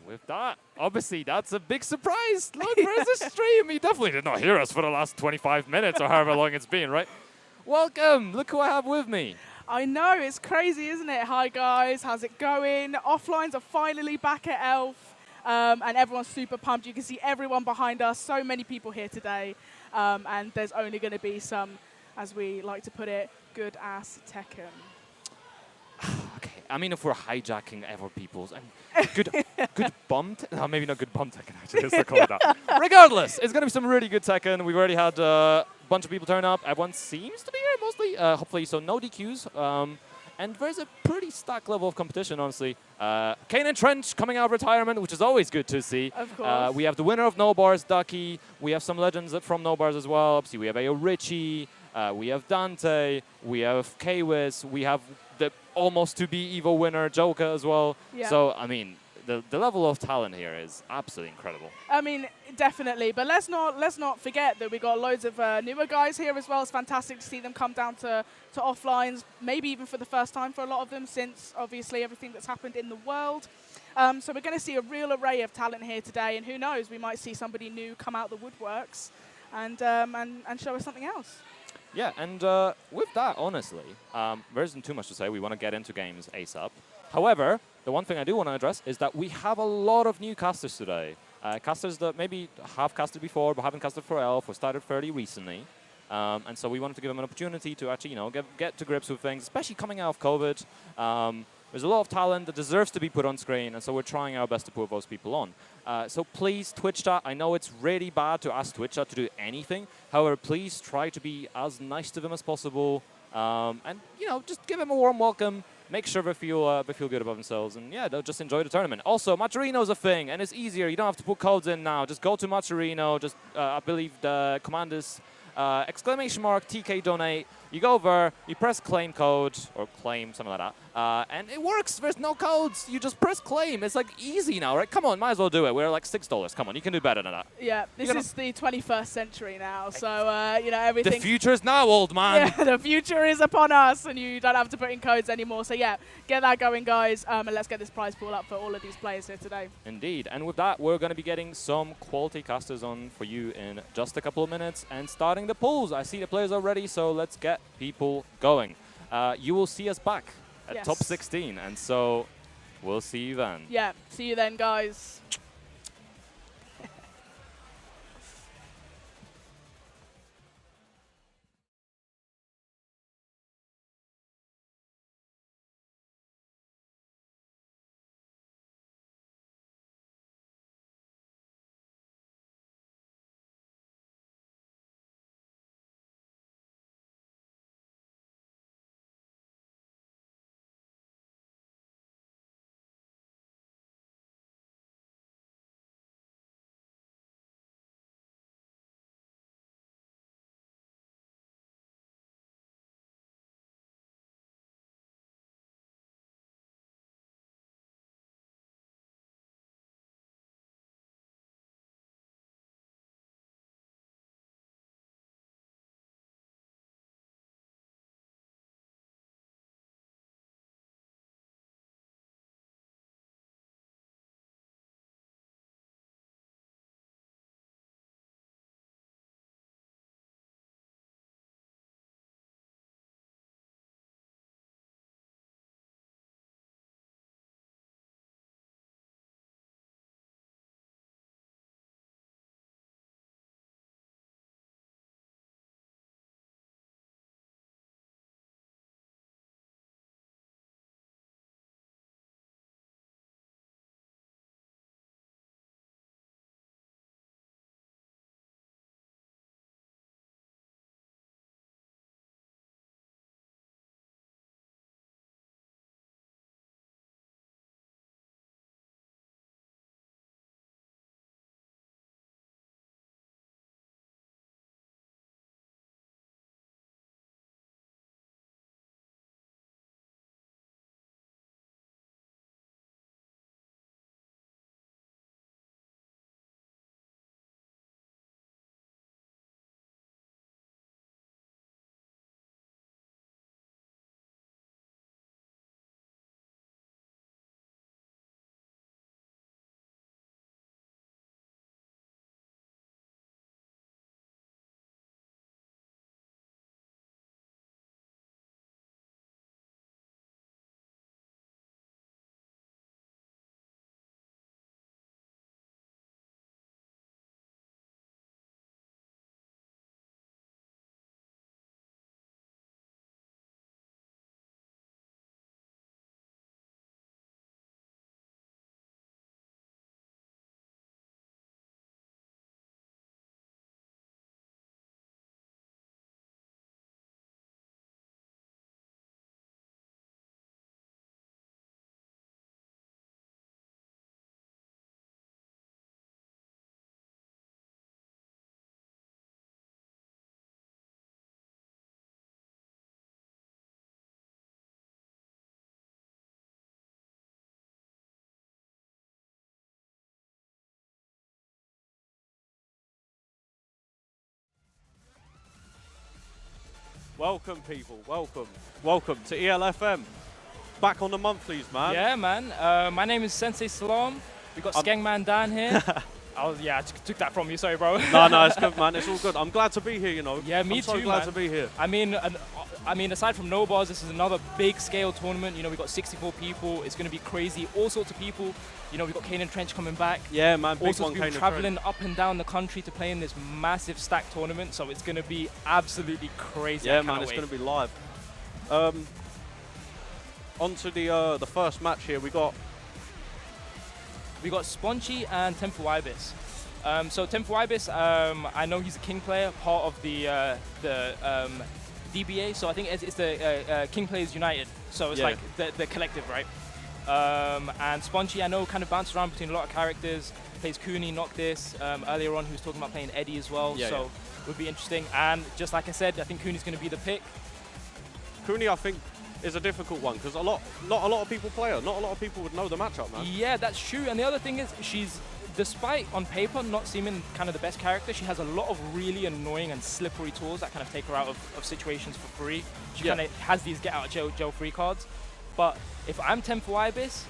with that, obviously, that's a big surprise. Look, where's the stream? You definitely did not hear us for the last 25 minutes or however long it's been, right? Welcome. Look who I have with me. I know, it's crazy, isn't it? Hi, guys. How's it going? Offlines are finally back at ELF, and everyone's super pumped. You can see everyone behind us. So many people here today, and there's only going to be some, as we like to put it, good-ass Tekken. Okay, I mean, if we're hijacking other people's and good bum, maybe not good bum Tekken actually. Let's not call it that. Regardless, it's gonna be some really good Tekken. We've already had a bunch of people turn up. Everyone seems to be here mostly. Hopefully, so no DQs. And there's a pretty stacked level of competition, honestly. Kane and Trench coming out of retirement, which is always good to see. Of course. We have the winner of No Bars, Ducky. We have some legends from No Bars as well. Obviously, we have Ayo Richie. We have Dante. We have K-Wiz. We have the almost to be Evo winner, Joker, as well. Yeah. So, I mean, the level of talent here is absolutely incredible. I mean, definitely. But let's not forget that we got loads of newer guys here as well. It's fantastic to see them come down to offlines, maybe even for the first time for a lot of them since, obviously, everything that's happened in the world. So we're going to see a real array of talent here today. And who knows, we might see somebody new come out the woodworks and show us something else. Yeah, and with that, honestly, there isn't too much to say. We want to get into games ASAP. However, the one thing I do want to address is that we have a lot of new casters today. Casters that maybe have casted before but haven't casted for ELF or started fairly recently. And so we wanted to give them an opportunity to actually, get to grips with things, especially coming out of COVID. There's a lot of talent that deserves to be put on screen, and so we're trying our best to put those people on. So please, Twitch chat, I know it's really bad to ask Twitch chat to do anything. However, please try to be as nice to them as possible. And, just give them a warm welcome. Make sure they feel good about themselves. And, yeah, they'll just enjoy the tournament. Also, Matcherino's a thing, and it's easier. You don't have to put codes in now. Just go to Matcherino. Just, I believe the command is !TK donate. You go over, you press claim code, or claim, something like that, and it works. There's no codes. You just press claim. It's like easy now, right? Come on, might as well do it. We're like $6. Come on, you can do better than that. Yeah, this is the 21st century now, so, everything. The future is now, old man. Yeah, the future is upon us, and you don't have to put in codes anymore. So, yeah, get that going, guys, and let's get this prize pool up for all of these players here today. Indeed, and with that, we're going to be getting some quality casters on for you in just a couple of minutes and starting the pools. I see the players already, so let's get people going. You will see us back at top 16, and so we'll see you then. Yeah, see you then, guys. Welcome, people. Welcome. Welcome to ELFM. Back on the monthlies, man. Yeah, man. My name is Sensei Salam. We got SkengManDan here. I took that from you. Sorry, bro. No, it's good, man. It's all good. I'm glad to be here, you know. Yeah, me I'm so too, glad man. to be here. I mean, aside from no bars, this is another big scale tournament. You know, we got 64 people. It's going to be crazy. All sorts of people. You know, we got Kanan Trench coming back. Yeah, man. All Big sorts one, of people Kanan traveling Trench. up and down the country to play in this massive stack tournament. So it's going to be absolutely crazy. Yeah, man. It's going to be live. On to the first match here. We got Sponchy and Temple Ibis. So Temple Ibis, I know he's a King player, part of the DBA. So I think it's the King Players United. So it's like the collective, right? And Sponchy, I know, kind of bounces around between a lot of characters. Plays Cooney, Noctis. Earlier on, he was talking about playing Eddie as well. Yeah, so would be interesting. And just like I said, I think Cooney's going to be the pick. Cooney, I think, is a difficult one because not a lot of people play her. Not a lot of people would know the matchup, man. Yeah, that's true. And the other thing is, she's, despite on paper not seeming kind of the best character, she has a lot of really annoying and slippery tools that kind of take her out of situations for free. She kind of has these get out of jail free cards. But if I'm Temple Ibis,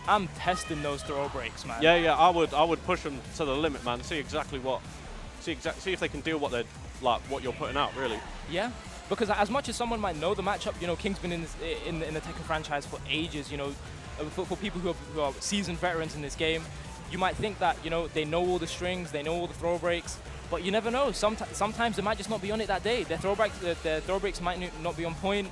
I'm testing those throw breaks, man. Yeah, I would push them to the limit, man. See if they can deal what you're putting out, really. Yeah. Because as much as someone might know the matchup, you know, King's been in the Tekken franchise for ages. You know, for people who are seasoned veterans in this game, you might think that, you know, they know all the strings, they know all the throw breaks, but you never know. Sometimes they might just not be on it that day. Their throw breaks might not be on point.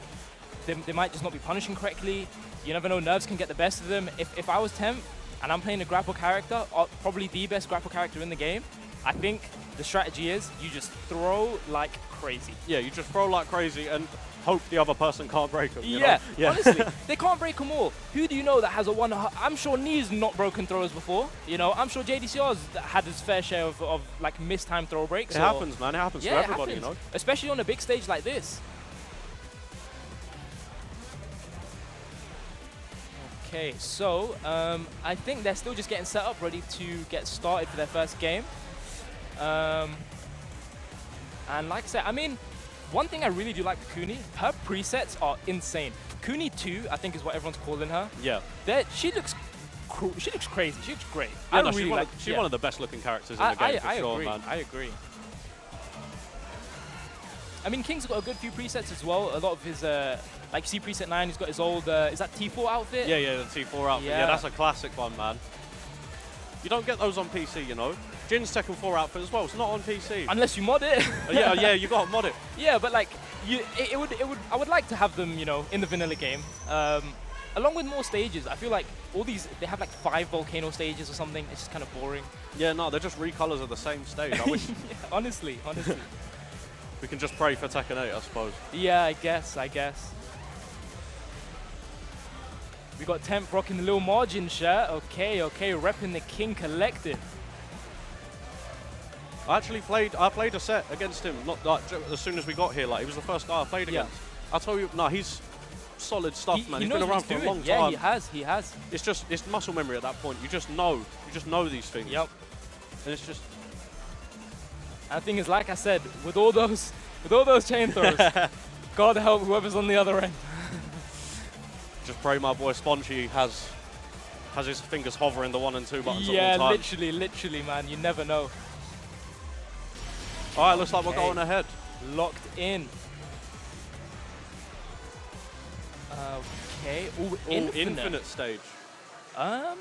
They might just not be punishing correctly. You never know. Nerves can get the best of them. If I was Temp and I'm playing a grapple character, probably the best grapple character in the game, I think the strategy is you just throw like crazy. Yeah, you just throw like crazy and hope the other person can't break them. Yeah, honestly, they can't break them all. Who do you know that has a one? I'm sure Knee's not broken throws before. You know, I'm sure JDCR's had his fair share of like mistimed throw breaks. It happens, man. It happens to everybody, you know. Especially on a big stage like this. Okay, so I think they're still just getting set up, ready to get started for their first game. And like I said, I mean, one thing I really do like with Cooney, her presets are insane. Cooney 2, I think is what everyone's calling her. Yeah. She looks crazy. She looks great. Yeah, no, she's one of the best looking characters in the game, for sure, man. I agree. I mean, King's got a good few presets as well. A lot of his, like C preset 9, he's got his old, is that T4 outfit? Yeah, the T4 outfit. Yeah, that's a classic one, man. You don't get those on PC, you know. Jin's Tekken 4 outfit as well. It's not on PC. Unless you mod it. yeah, you got to mod it. Yeah, but like, I would like to have them, you know, in the vanilla game. Along with more stages. I feel like all these, they have like 5 volcano stages or something. It's just kind of boring. Yeah, no, they're just recolors of the same stage. I wish. Yeah, honestly. We can just pray for Tekken 8, I suppose. Yeah, I guess. We got Temp rocking the little margin shirt. Okay, repping the King Collective. I played a set against him, not like as soon as we got here. Like, he was the first guy I played against. I'll tell you, no, he's solid stuff, man. He's been around for a long time. Yeah, he has. It's muscle memory at that point. You just know these things. Yep. And it's just. And the thing is, like I said, with all those chain throws, God help whoever's on the other end. Just pray my boy Sponchy has his fingers hovering the 1 and 2 buttons at all times. Yeah, literally, man. You never know. All right, looks like we're going ahead. Locked in. Okay. Ooh, infinite stage. A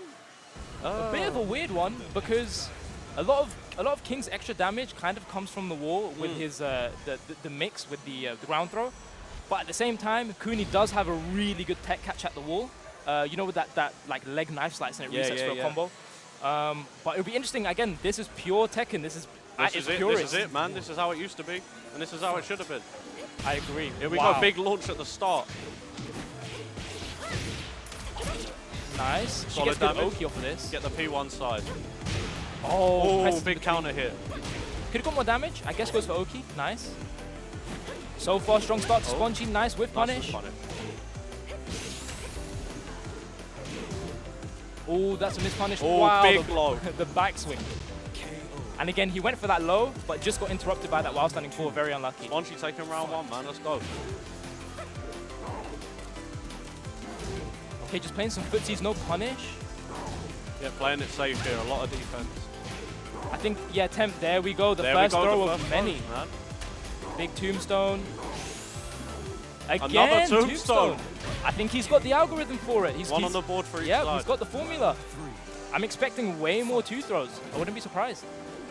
bit of a weird one because a lot of King's extra damage kind of comes from the wall with his the mix with the ground throw. But at the same time, Cooney does have a really good tech catch at the wall. You know, with that like leg knife slice and it resets for a combo. But it'll be interesting. Again, this is pure Tekken. This is it, man. This is how it used to be, and this is how it should have been. I agree. Here we go, big launch at the start. Nice. Solid she gets good damage. Oki off of this. Get the P1 side. Oh, big counter hit. Could have got more damage. I guess goes for Oki. Nice. So far, strong start to Sponchy. Nice whip punish. Oh, that's a mispunish. Oh, wow, big blow. The backswing. And again, he went for that low, but just got interrupted by that while standing forward. Very unlucky. Spongy taking round 1, man. Let's go. Okay, just playing some footsies, no punish. Yeah, playing it safe here. A lot of defense. I think, yeah, Temp, there we go. The first throw of many. Man. Big tombstone. Again, Another tombstone. I think he's got the algorithm for it. He's on the board for each yeah, side. he's got the formula. I'm expecting way more 2 throws. I wouldn't be surprised.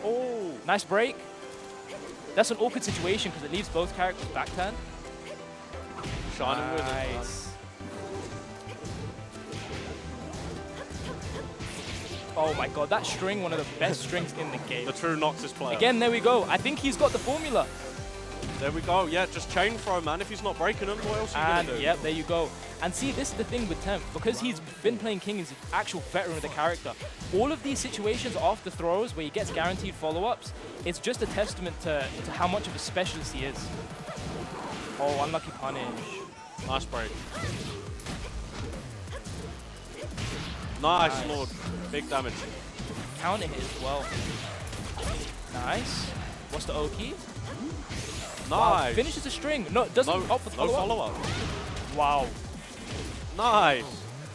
Oh, Nice break. That's an awkward situation because it leaves both characters back turn. shining with it. Man. Nice. Oh my god, that string, one of the best strings in the game. The true Noxus player. Again, there we go. I think he's got the formula. There we go. Yeah, just chain throw, man. If he's not breaking them, what else are you And going to do? yep, there you go. And see, this is the thing with Temp. Because he's been playing King, he's an actual veteran of the character. All of these situations after throws where he gets guaranteed follow-ups, it's just a testament to how much of a specialist he is. Oh, unlucky punish. Nice break. Nice, Lord. Big damage. Counter hit as well. Nice. What's the Oki? Nice. Wow, finishes the string. No, doesn't opt for the no follow-up. follow-up. Wow. Nice.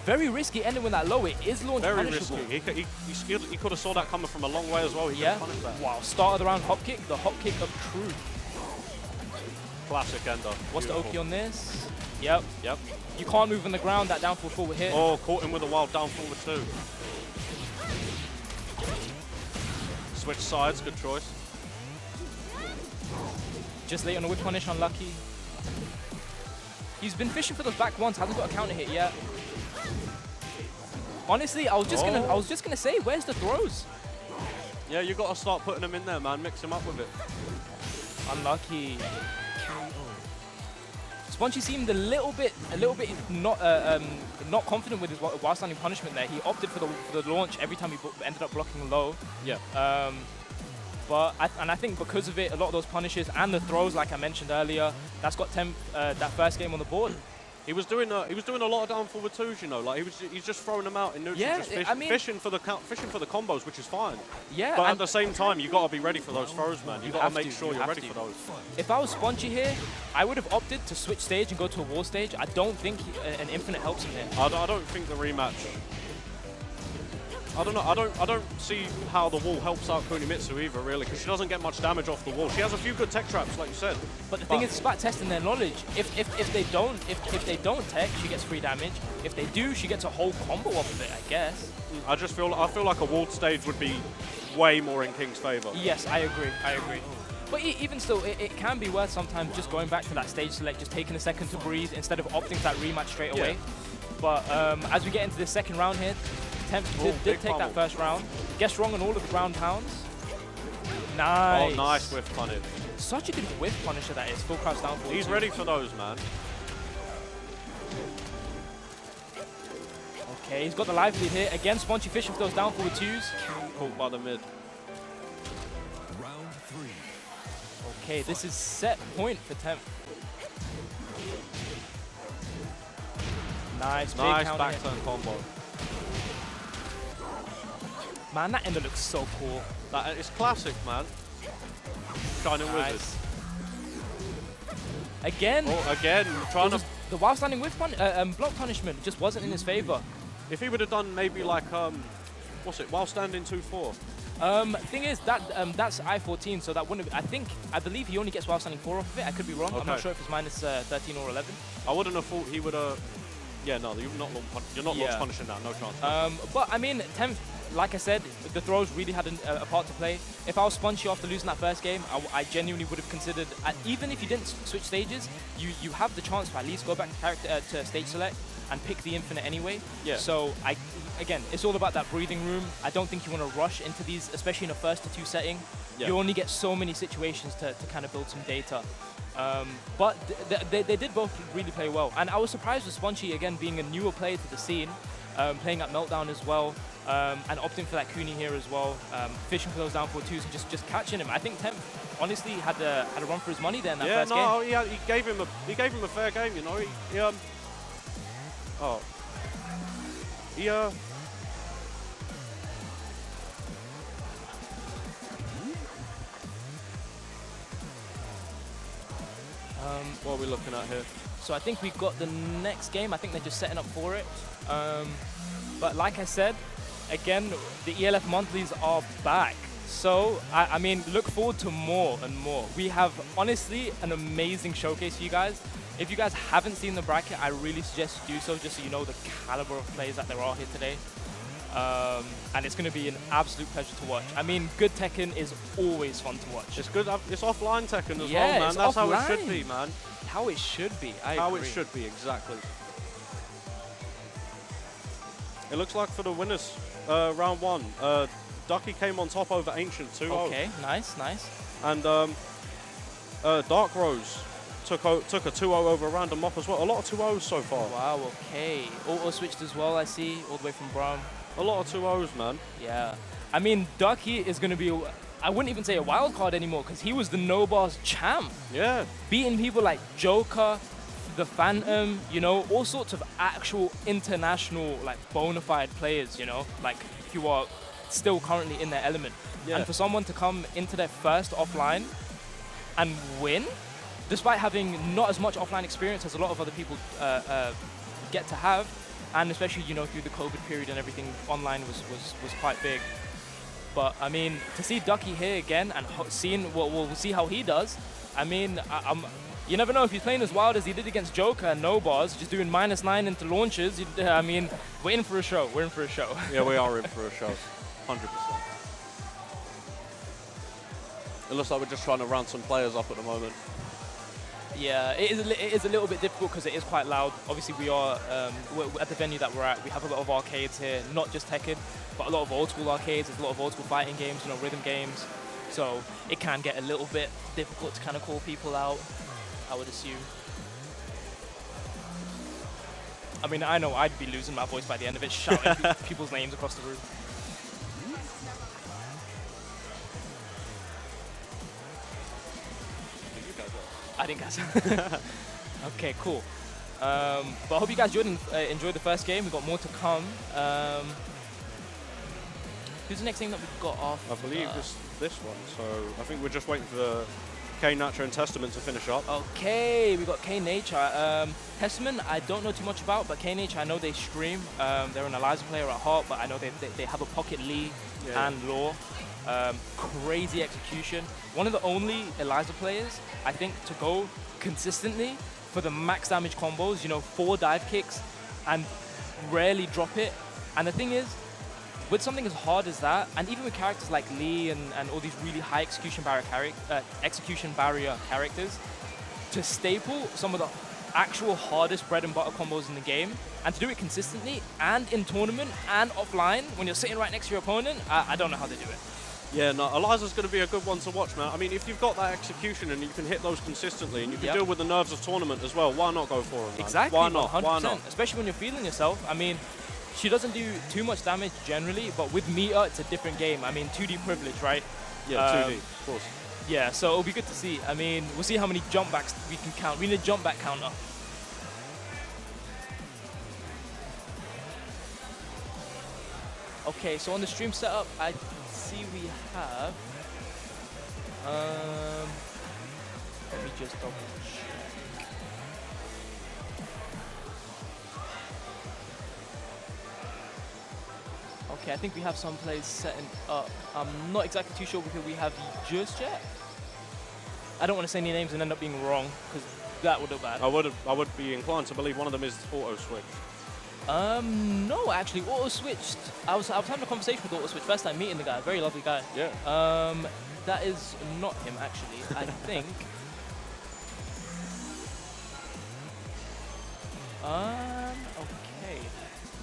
Very risky ending with that low. It is launch Very punishable. risky. He could have saw that coming from a long way as well. He Yeah. couldn't punish that. Wow. Start of the round hop kick. The hop kick of truth. Classic ender. What's Beautiful. the Oki on this? Yep. Yep. You can't move on the ground. That down forward hit. Oh, caught him with a wild down forward too. Switch sides, good choice. Just late on the whip punish, unlucky. He's been fishing for those back ones. Hasn't got a counter hit yet. Honestly, I was just gonna say, where's the throws? Yeah, you got to start putting them in there, man. Mix him up with it. Unlucky. Spongy seemed a little bit not confident with his while standing punishment there. He opted for the launch every time he ended up blocking low. Yeah. But I think because of it, a lot of those punishes and the throws, like I mentioned earlier, that's got Temp that first game on the board. He was doing a lot of down forward twos, you know, like he's just throwing them out in neutral, Yeah, just I mean, fishing for the combos, which is fine. Yeah, But at the same time, you got to be ready for those throws, man. You got to make sure you're ready for those. If I was Spongy here, I would have opted to switch stage and go to a wall stage. I don't think an infinite helps him here. I don't think the rematch. I don't know. I don't see how the wall helps out Kunimitsu either, really, because she doesn't get much damage off the wall. She has a few good tech traps, like you said. But the thing is, it's about testing their knowledge. If they don't tech, she gets free damage. If they do, she gets a whole combo off of it, I guess. I feel like a walled stage would be way more in King's favor. Yes, I agree. But even still, it can be worth sometimes just going back to that stage select, just taking a second to breathe instead of opting for that rematch straight away. But as we get into this second round here, Temp did take that first round. Guessed wrong on all of the ground pounds. Nice. Oh, nice whiff punish. Such a good whiff punisher that is. Full crouch down forward. He's ready for those, man. Okay, he's got the live lead here. Again, Spongy fishing for those down forward twos. Caught by the mid. Round 3. Okay, this is set point for Temp. Nice, big Nice counter back hit. turn combo. Man, that ender looks so cool. That is classic, man. Shining Wizard. Again. Oh, again, trying to. The while standing with block punishment just wasn't in his favor. If he would have done maybe like what's it? While standing 2-4. Thing is that that's I-14, so that wouldn't. I believe he only gets while standing 4 off of it. I could be wrong. I'm not Okay. sure if it's minus 13 or 11. I wouldn't have thought he would have. Yeah, no, you're not launch punishing that. No chance. But I mean, Temp, like I said, the throws really had a part to play. If I was Spongy after losing that first game, I genuinely would have considered, even if you didn't switch stages, you have the chance to at least go back to stage select and pick the infinite anyway. Yeah. So again, it's all about that breathing room. I don't think you want to rush into these, especially in a 1st-to-2 setting. Yeah. You only get so many situations to kind of build some data. But they did both really play well. And I was surprised with Spongy, again, being a newer player to the scene, playing at Meltdown as well, and opting for that Kuni here as well, fishing for those down forward twos and just catching him. I think Temp honestly had a run for his money there in that first game. Yeah, he gave him a fair game, you know. What are we looking at here? So I think we got the next game. I think they're just setting up for it. But like I said, again, the ELF monthlies are back. So, I mean, look forward to more and more. We have, honestly, an amazing showcase for you guys. If you guys haven't seen the bracket, I really suggest you do so, just so you know the caliber of players that there are here today. And it's going to be an absolute pleasure to watch. I mean, good Tekken is always fun to watch. It's good. It's offline Tekken as Yeah, well, man. it's That's how it offline. should be, man. How it should be. How agree. it should be, exactly. It looks like for the winners, round 1, Ducky came on top over Ancient 2-0. Okay, nice, nice. And Dark Rose took a 2-0 over Random Mop as well. A lot of 2-0s so far. Wow, okay. Auto switched as well, I see, all the way from Brum. A lot of 2-0s, man. Yeah. I mean, Ducky is going to be, I wouldn't even say a wild card anymore, because he was the No Bars champ. Yeah. Beating people like Joker, the Phantom, you know, all sorts of actual international, like, bona fide players, you know, like, who are still currently in their element. Yeah. And for someone to come into their first offline and win, despite having not as much offline experience as a lot of other people get to have, and especially, you know, through the COVID period and everything, online was quite big. But I mean, to see Ducky here again and seeing we'll see how he does. I mean, you never know if he's playing as wild as he did against Joker and No Bars, just doing -9 into launches. I mean, we're in for a show. We're in for a show. Yeah, we are in for a show. 100%. It looks like we're just trying to round some players up at the moment. Yeah, it is a little bit difficult because it is quite loud. Obviously, we're at the venue that we're at. We have a lot of arcades here, not just Tekken, but a lot of old school arcades. There's a lot of old school fighting games, you know, rhythm games. So it can get a little bit difficult to kind of call people out, I would assume. I mean, I know I'd be losing my voice by the end of it, shouting people's names across the room. I think that's okay, cool. But I hope you guys enjoyed the first game. We've got more to come. Who's the next thing that we've got off? I believe this one. So I think we're just waiting for K Nature and Testament to finish up. Okay, we got K Nature. Testament, I don't know too much about, but K Nature, I know they stream. They're an Eliza player at heart, but I know they have a Pocket Lee and Law. Crazy execution. One of the only Eliza players, I think, to go consistently for the max damage combos, you know, 4 dive kicks and rarely drop it. And the thing is, with something as hard as that, and even with characters like Lee and all these really high execution barrier characters, to staple some of the actual hardest bread and butter combos in the game, and to do it consistently and in tournament and offline when you're sitting right next to your opponent, I don't know how they do it. Yeah, no, Eliza's going to be a good one to watch, man. I mean, if you've got that execution and you can hit those consistently and you can deal with the nerves of tournament as well, why not go for it, man? Exactly. Why not? 100%. Why not? Especially when you're feeling yourself. I mean, she doesn't do too much damage generally, but with Meter, it's a different game. I mean, 2D privilege, right? Yeah, 2D, of course. Yeah, so it'll be good to see. I mean, we'll see how many jump backs we can count. We need a jump back counter. Okay, so on the stream setup, I see we have. Let me just double check. Okay, I think we have some plays setting up. I'm not exactly too sure who we have just yet. I don't want to say any names and end up being wrong, because that would look bad. I would be inclined to believe one of them is auto switch. No, actually, auto switched. I was having a conversation with auto switch first time meeting the guy, very lovely guy. Yeah. That is not him actually. I think. Okay.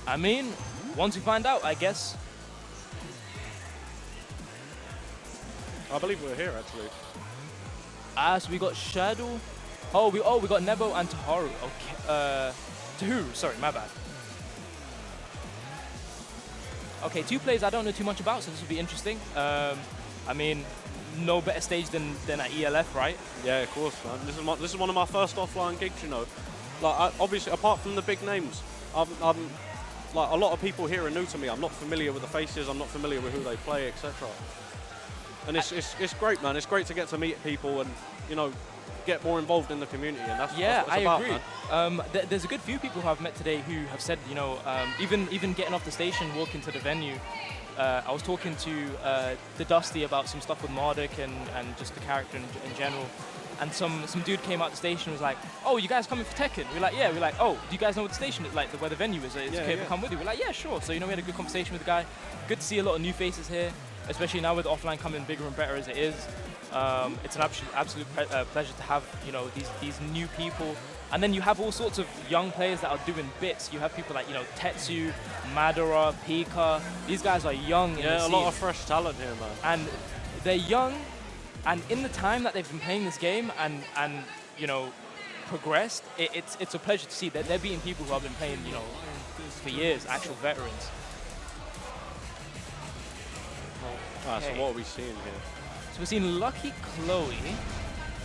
I mean, once we find out, I guess. I believe we're here actually. So we got Shadow. We got Nebo and Taharu. Okay. Taharu, sorry, my bad. Okay, 2 players I don't know too much about, so this will be interesting. I mean, no better stage than at ELF, right? Yeah, of course, man. This is one of my first offline gigs, you know. Like, obviously, apart from the big names, I'm like a lot of people here are new to me. I'm not familiar with the faces. I'm not familiar with who they play, etc. And it's great, man. It's great to get to meet people and, you know, get more involved in the community, and that's Yeah, that's what I it's about, agree. man. There's a good few people who I've met today who have said, you know, even getting off the station, walking to the venue. I was talking to the Dusty about some stuff with Marduk and just the character in general. And some dude came out the station and was like, oh, you guys coming for Tekken? We're like, yeah. We're like, oh, do you guys know what the station is, like where the venue is? It's okay if we come with you. We're like, yeah, sure. So, you know, we had a good conversation with the guy. Good to see a lot of new faces here, especially now with offline coming bigger and better as it is. It's an absolute pleasure to have, you know, these new people. And then you have all sorts of young players that are doing bits. You have people like, you know, Tetsu, Madara, Pika. These guys are young in the Yeah, a scene. lot of fresh talent here, man. And they're young, and in the time that they've been playing this game and you know, progressed, it's a pleasure to see that they're beating people who have been playing, you know, for years, actual veterans. Alright, so Okay. what are we seeing here? So we're seeing Lucky Chloe.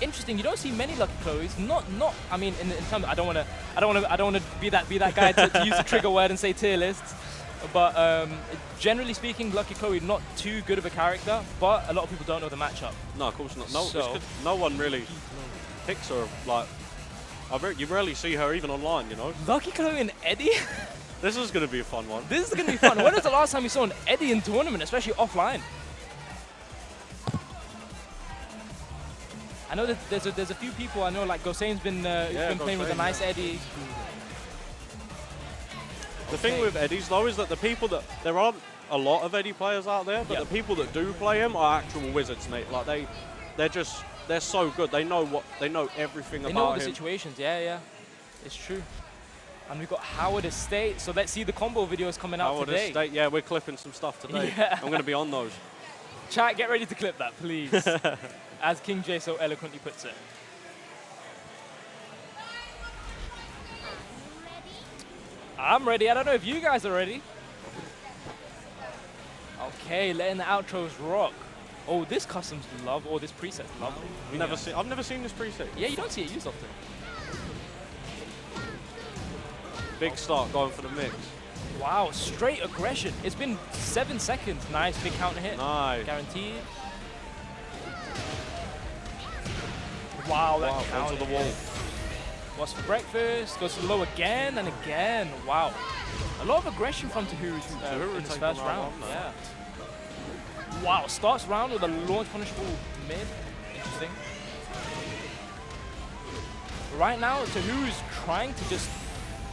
Interesting. You don't see many Lucky Chloes. Not. I mean, in terms. I don't want to be that guy to use a trigger word and say tier lists. But generally speaking, Lucky Chloe not too good of a character. But a lot of people don't know the matchup. No, of course not. No, So- no one really picks her. Like, you rarely see her even online, you know. Lucky Chloe and Eddie. This is going to be a fun one. This is gonna be fun. When was the last time you saw an Eddie in tournament, especially offline? I know that there's a few people I know, like Gosain's been playing with a Gosain, nice yeah. Eddie. The thing with Eddies though is that the people that there aren't a lot of Eddie players out there, but Yeah. the people that do play him are actual wizards, mate. Like they're so good. They know everything They about know all the him. situations. Yeah, it's true. And we've got Howard Estate, so let's see the combo videos coming out Howard today. Estate, yeah, we're clipping some stuff today. Yeah. I'm going to be on those. Chat, get ready to clip that, please. As King J so eloquently puts it. I'm ready. I don't know if you guys are ready. Okay, letting the outros rock. Oh, this custom's love, or this preset's lovely. I've never seen this preset. Yeah, you don't see it used often. Big start going for the mix. Wow, straight aggression. It's been 7 seconds. Nice, big counter hit. Nice. Guaranteed. Wow, that Wow, counter onto the wall. hit. What's for breakfast? Goes to the low again and again. Wow. A lot of aggression from Tahuru Tahuru in this taking first that round. one, Yeah. Wow, starts round with a launch punishable mid. Interesting. Right now, Tahuru's trying to just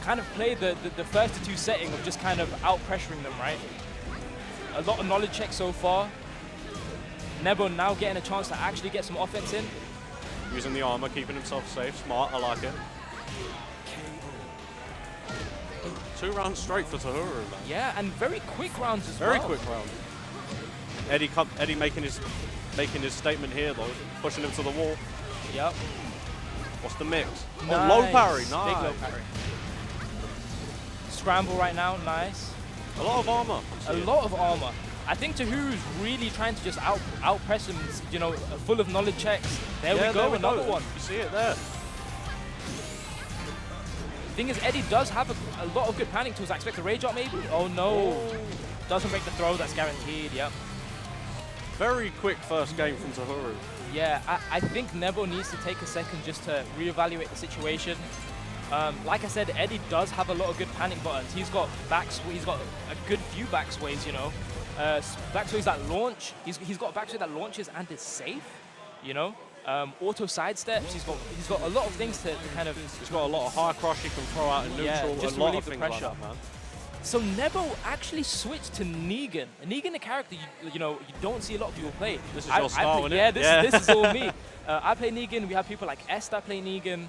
kind of play the first to two setting of just kind of out-pressuring them, right? A lot of knowledge checks so far. Nebo now getting a chance to actually get some offense in. Using the armor, keeping himself safe. Smart, I like it. 2 rounds straight for Tahuru, man. Yeah, and very quick rounds as well. Very quick round. Eddie making his statement here though, pushing him to the wall. Yep. What's the mix? Nice. Oh, low parry, Big nice. low parry. Scramble right now, nice. A lot of armor. A lot of armor. I think Tahuru's really trying to just out-press him, you know, full of knowledge checks. There we go, another one. You see it there. Thing is, Eddie does have a lot of good panic tools. I expect a rage up maybe. Oh no. Doesn't break the throw, that's guaranteed, yep. Very quick first game from Tahuru. Yeah, I think Nebo needs to take a second just to reevaluate the situation. Like I said, Eddie does have a lot of good panic buttons. He's got he's got a good few backsways, you know. Backsways that launch. He's got a backsway that launches and is safe, you know. Auto sidesteps. He's got a lot of things to kind of. He's got a lot of high cross he can throw out in neutral. Yeah, just a to lot relieve of the things like pressure. that, man. So Nebo actually switched to Negan. Negan, a character you know you don't see a lot of people play. This is your style, play, innit? yeah, Yeah. this is all me. I play Negan. We have people like S that play Negan.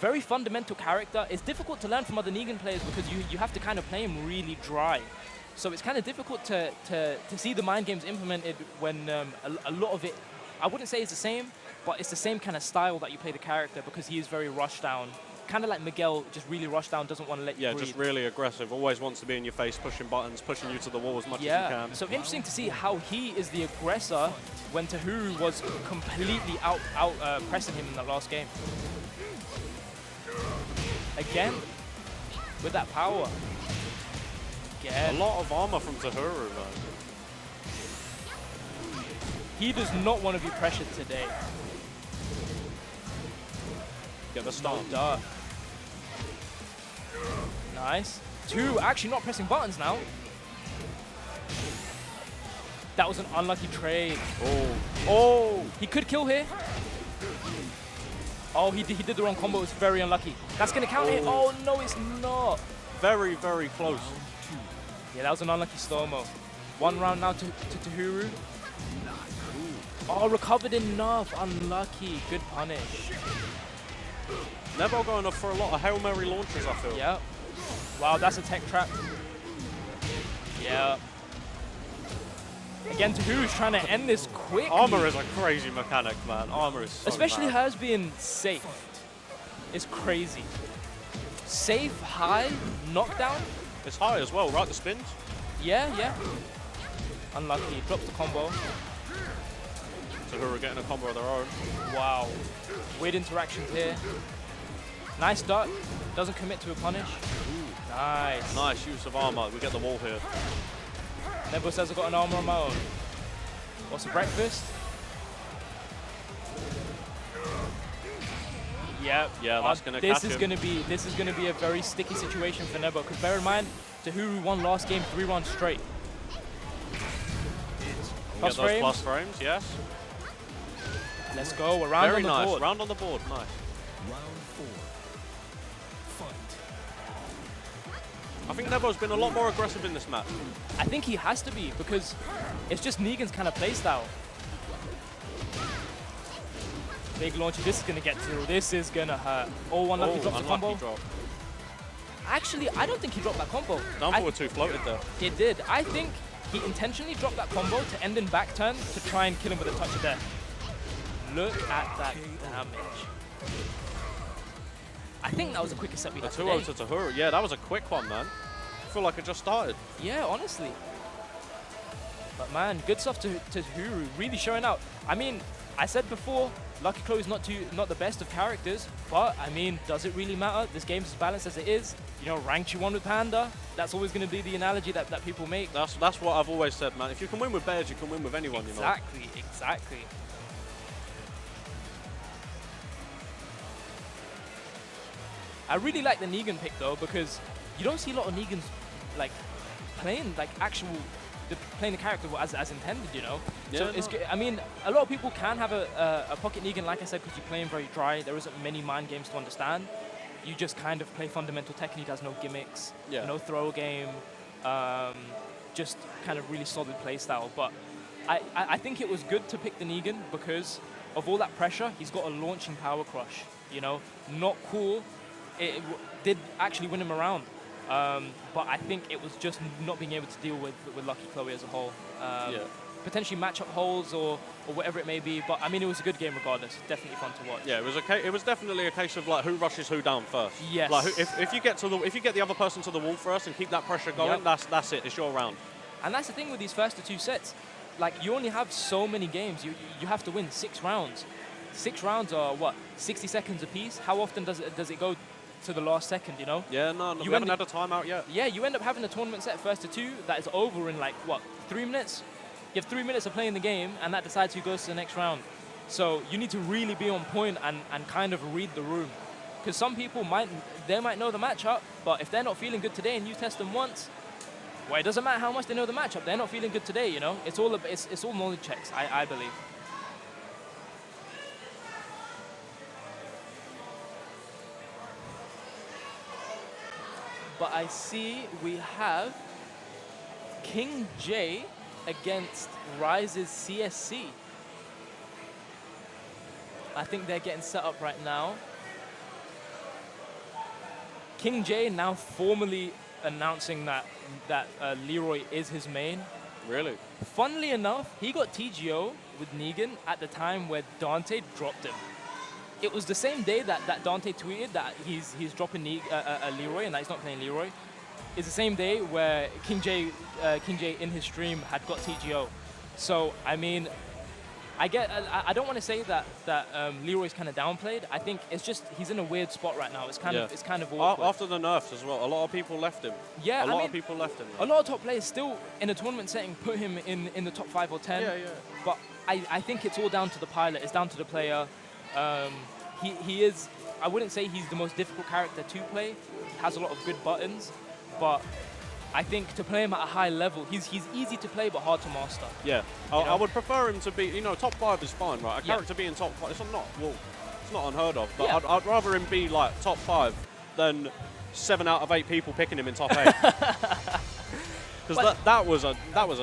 Very fundamental character. It's difficult to learn from other Negan players because you have to kind of play him really dry. So it's kind of difficult to see the mind games implemented when a lot of it, I wouldn't say it's the same, but it's the same kind of style that you play the character because he is very rush down. Kind of like Miguel, just really rush down, doesn't want to let you breathe. Just really aggressive. Always wants to be in your face, pushing buttons, pushing you to the wall as much as he can. So interesting to see how he is the aggressor when Tahuru was completely out pressing him in that last game. Again, with that power. Again. A lot of armor from Tahuru, man. He does not want to be pressured today. Get the stun. Dart. Nice. 2 actually not pressing buttons now. That was an unlucky trade. Oh. Oh. He could kill here. Oh, he did the wrong combo. It's very unlucky. That's going to count it. Oh, no, it's not. Very, very close. Yeah, that was an unlucky slow-mo. 1 round now to Tahuru. Oh, recovered enough. Unlucky. Good punish. Never going for a lot of Hail Mary launches, I feel. Yep. Wow, that's a tech trap. Yeah. Again, Tahuru's trying to end this quickly. Armor is a crazy mechanic, man. Armor is so Especially mad. hers being safe. It's crazy. Safe, high, knockdown. It's high as well, right? The spins? Yeah, yeah. Unlucky. Drops the combo. Tahuru getting a combo of their own. Wow. Weird interactions here. Nice dart. Doesn't commit to a punish. Ooh. Nice. Nice use of armor. We get the wall here. Nebo says I've got an armor on my own. What's the breakfast? Yep. Yeah, that's gonna catch him. This is gonna be a very sticky situation for Nebo, because bear in mind, Tahuru won last game 3 rounds straight. Get those plus frames, yes. Let's go. Around Very on the nice. board. Round on the board. Nice. Round 4. Fight. I think Nebo's been a lot more aggressive in this match. I think he has to be, because it's just Negan's kind of playstyle. Big launcher. This is going to get through. This is going to hurt. Oh, one lucky drops the combo. Drop. Actually, I don't think he dropped that combo. Down forward 2 floated there. It did. I think he intentionally dropped that combo to end in back turn to try and kill him with a touch of death. Look at that damage. I think that was the quickest set we had The today. 2-0 to Tahuru. Yeah, that was a quick one, man. I feel like it just started. Yeah, honestly. But man, good stuff to Tahuru, really showing out. I mean, I said before, Lucky Chloe is not the best of characters, but I mean, does it really matter? This game's as balanced as it is. You know, ranked you won with Panda. That's always going to be the analogy that people make. That's what I've always said, man. If you can win with bears, you can win with anyone, you know. Exactly. I really like the Negan pick though, because you don't see a lot of Negans like playing like playing the character as intended, you know. Yeah, so it's good. I mean, a lot of people can have a pocket Negan, like I said, because you play him very dry. There isn't many mind games to understand. You just kind of play fundamental Tekken. He does no gimmicks, Yeah. no throw game, just kind of really solid play style. But I think it was good to pick the Negan because of all that pressure. He's got a launching power crush, you know. Not cool. It did actually win him around. But I think it was just not being able to deal with Lucky Chloe as a whole. Yeah. Potentially matchup holes or whatever it may be. But I mean, it was a good game regardless. Definitely fun to watch. Yeah, it was definitely a case of like who rushes who down first. Yes. Like if you get the other person to the wall first and keep that pressure going, Yep. that's it. It's your round. And that's the thing with these first 2 sets. Like, you only have so many games. You have to win 6 rounds. 6 rounds are what, 60 seconds apiece? How often does it go to the last second, you know? Yeah, no, we haven't had a timeout yet. Yeah, you end up having a tournament set first to 2 that is over in like, what, 3 minutes? You have 3 minutes of playing the game, and that decides who goes to the next round. So you need to really be on point and kind of read the room. Because some people might know the matchup, but if they're not feeling good today and you test them once, well, it doesn't matter how much they know the matchup. They're not feeling good today, you know? It's all knowledge checks, I believe. But I see we have King J against Rise's CSC. I think they're getting set up right now. King J now formally announcing that Leroy is his main. Really? Funnily enough, he got TGO with Negan at the time where Dante dropped him. It was the same day that Dante tweeted that he's dropping Leroy and that he's not playing Leroy. It's the same day where King J in his stream had got TGO. So I mean, I don't want to say that Leroy's kind of downplayed. I think it's just he's in a weird spot right now. It's kind of awkward. After the nerfs as well, a lot of people left him. Yeah, a lot of people left him. A lot of top players still in a tournament setting put him in the top 5 or 10. Yeah, yeah. But I think it's all down to the pilot. It's down to the player. He is I wouldn't say he's the most difficult character to play. He has a lot of good buttons, but I think to play him at a high level, he's easy to play but hard to master. Yeah, I would prefer him to be, you know, top 5 is fine, right? A Yeah. character being top 5, it's not, well, it's not unheard of, but Yeah. I'd rather him be like top 5 than 7 out of 8 people picking him in top 8. Because that was a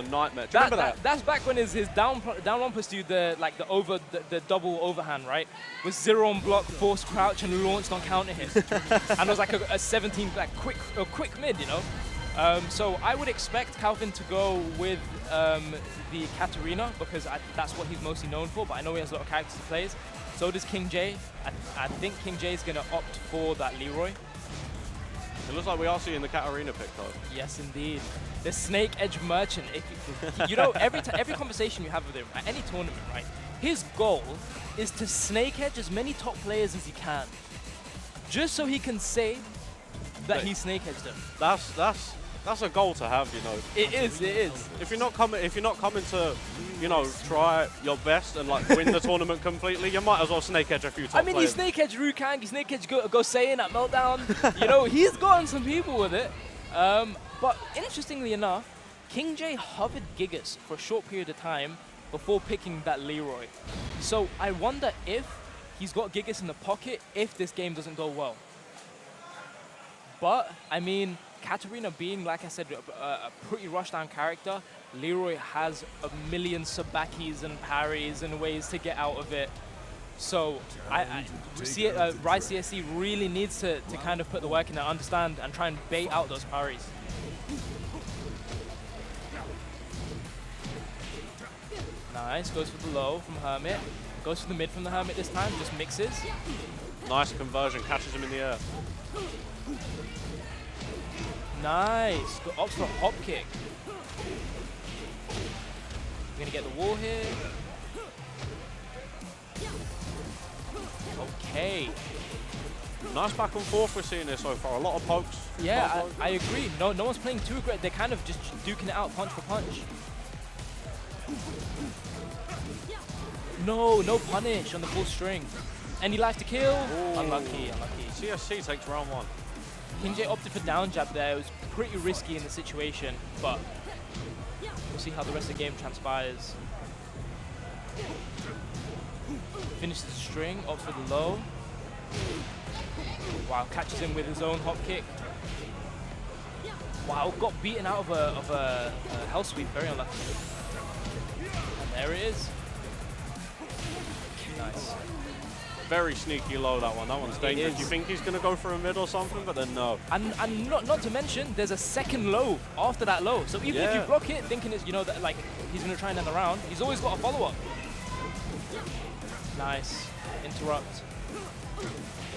nightmare. Do you remember that? That's back when his down one plus do the double overhand, right? Was 0 on block, forced crouch, and launched on counter hit. And it was like a 17 like quick mid, you know. So I would expect Calvin to go with the Katarina because that's what he's mostly known for. But I know he has a lot of characters he plays. So does King J. I think King J is gonna opt for that Leroy. It looks like we are seeing the Katarina pick though. Yes, indeed. The Snake Edge Merchant. You know, every conversation you have with him at any tournament, right? His goal is to Snake Edge as many top players as he can, just so he can say that he Snake Edged them. That's a goal to have, you know. It is. If you're not coming to, you know, try your best and like win the tournament completely, you might as well Snake Edge a few top I mean, players. he Snake Edge Rukang, he Snake Edge Go Saiyan at Meltdown. You know, he's gotten some people with it. But interestingly enough, King J hovered Gigas for a short period of time before picking that Leroy. So I wonder if he's got Gigas in the pocket if this game doesn't go well. But, I mean, Katarina being, like I said, a pretty rushdown character, Leroy has a million Sabakis and parries and ways to get out of it. So Rise CSC really needs to kind of put the work in and understand and try and bait out those parries. Nice, goes for the low from Hermit. Goes for the mid from the Hermit this time, just mixes. Nice conversion, catches him in the air. Nice, opts for a hop kick. We're gonna get the wall here. Okay. Nice back and forth we're seeing here so far. A lot of pokes. Yeah, I agree. No one's playing too aggressive. They're kind of just duking it out punch for punch. No punish on the full string. Any life to kill? Ooh. Unlucky. CSC takes round 1. King J opted for down jab there. It was pretty risky in the situation, but we'll see how the rest of the game transpires. Finishes the string, opts for the low. Wow, catches him with his own hop kick. Wow, got beaten out of a hell sweep, very unlucky. And there it is. Nice. Very sneaky low, that one. That one's dangerous. is. You think he's going to go for a mid or something, but then no. And not to mention, there's a second low after that low. So even if you block it, thinking it's, you know, that like he's going to try and end the round, he's always got a follow-up. Nice. Interrupt.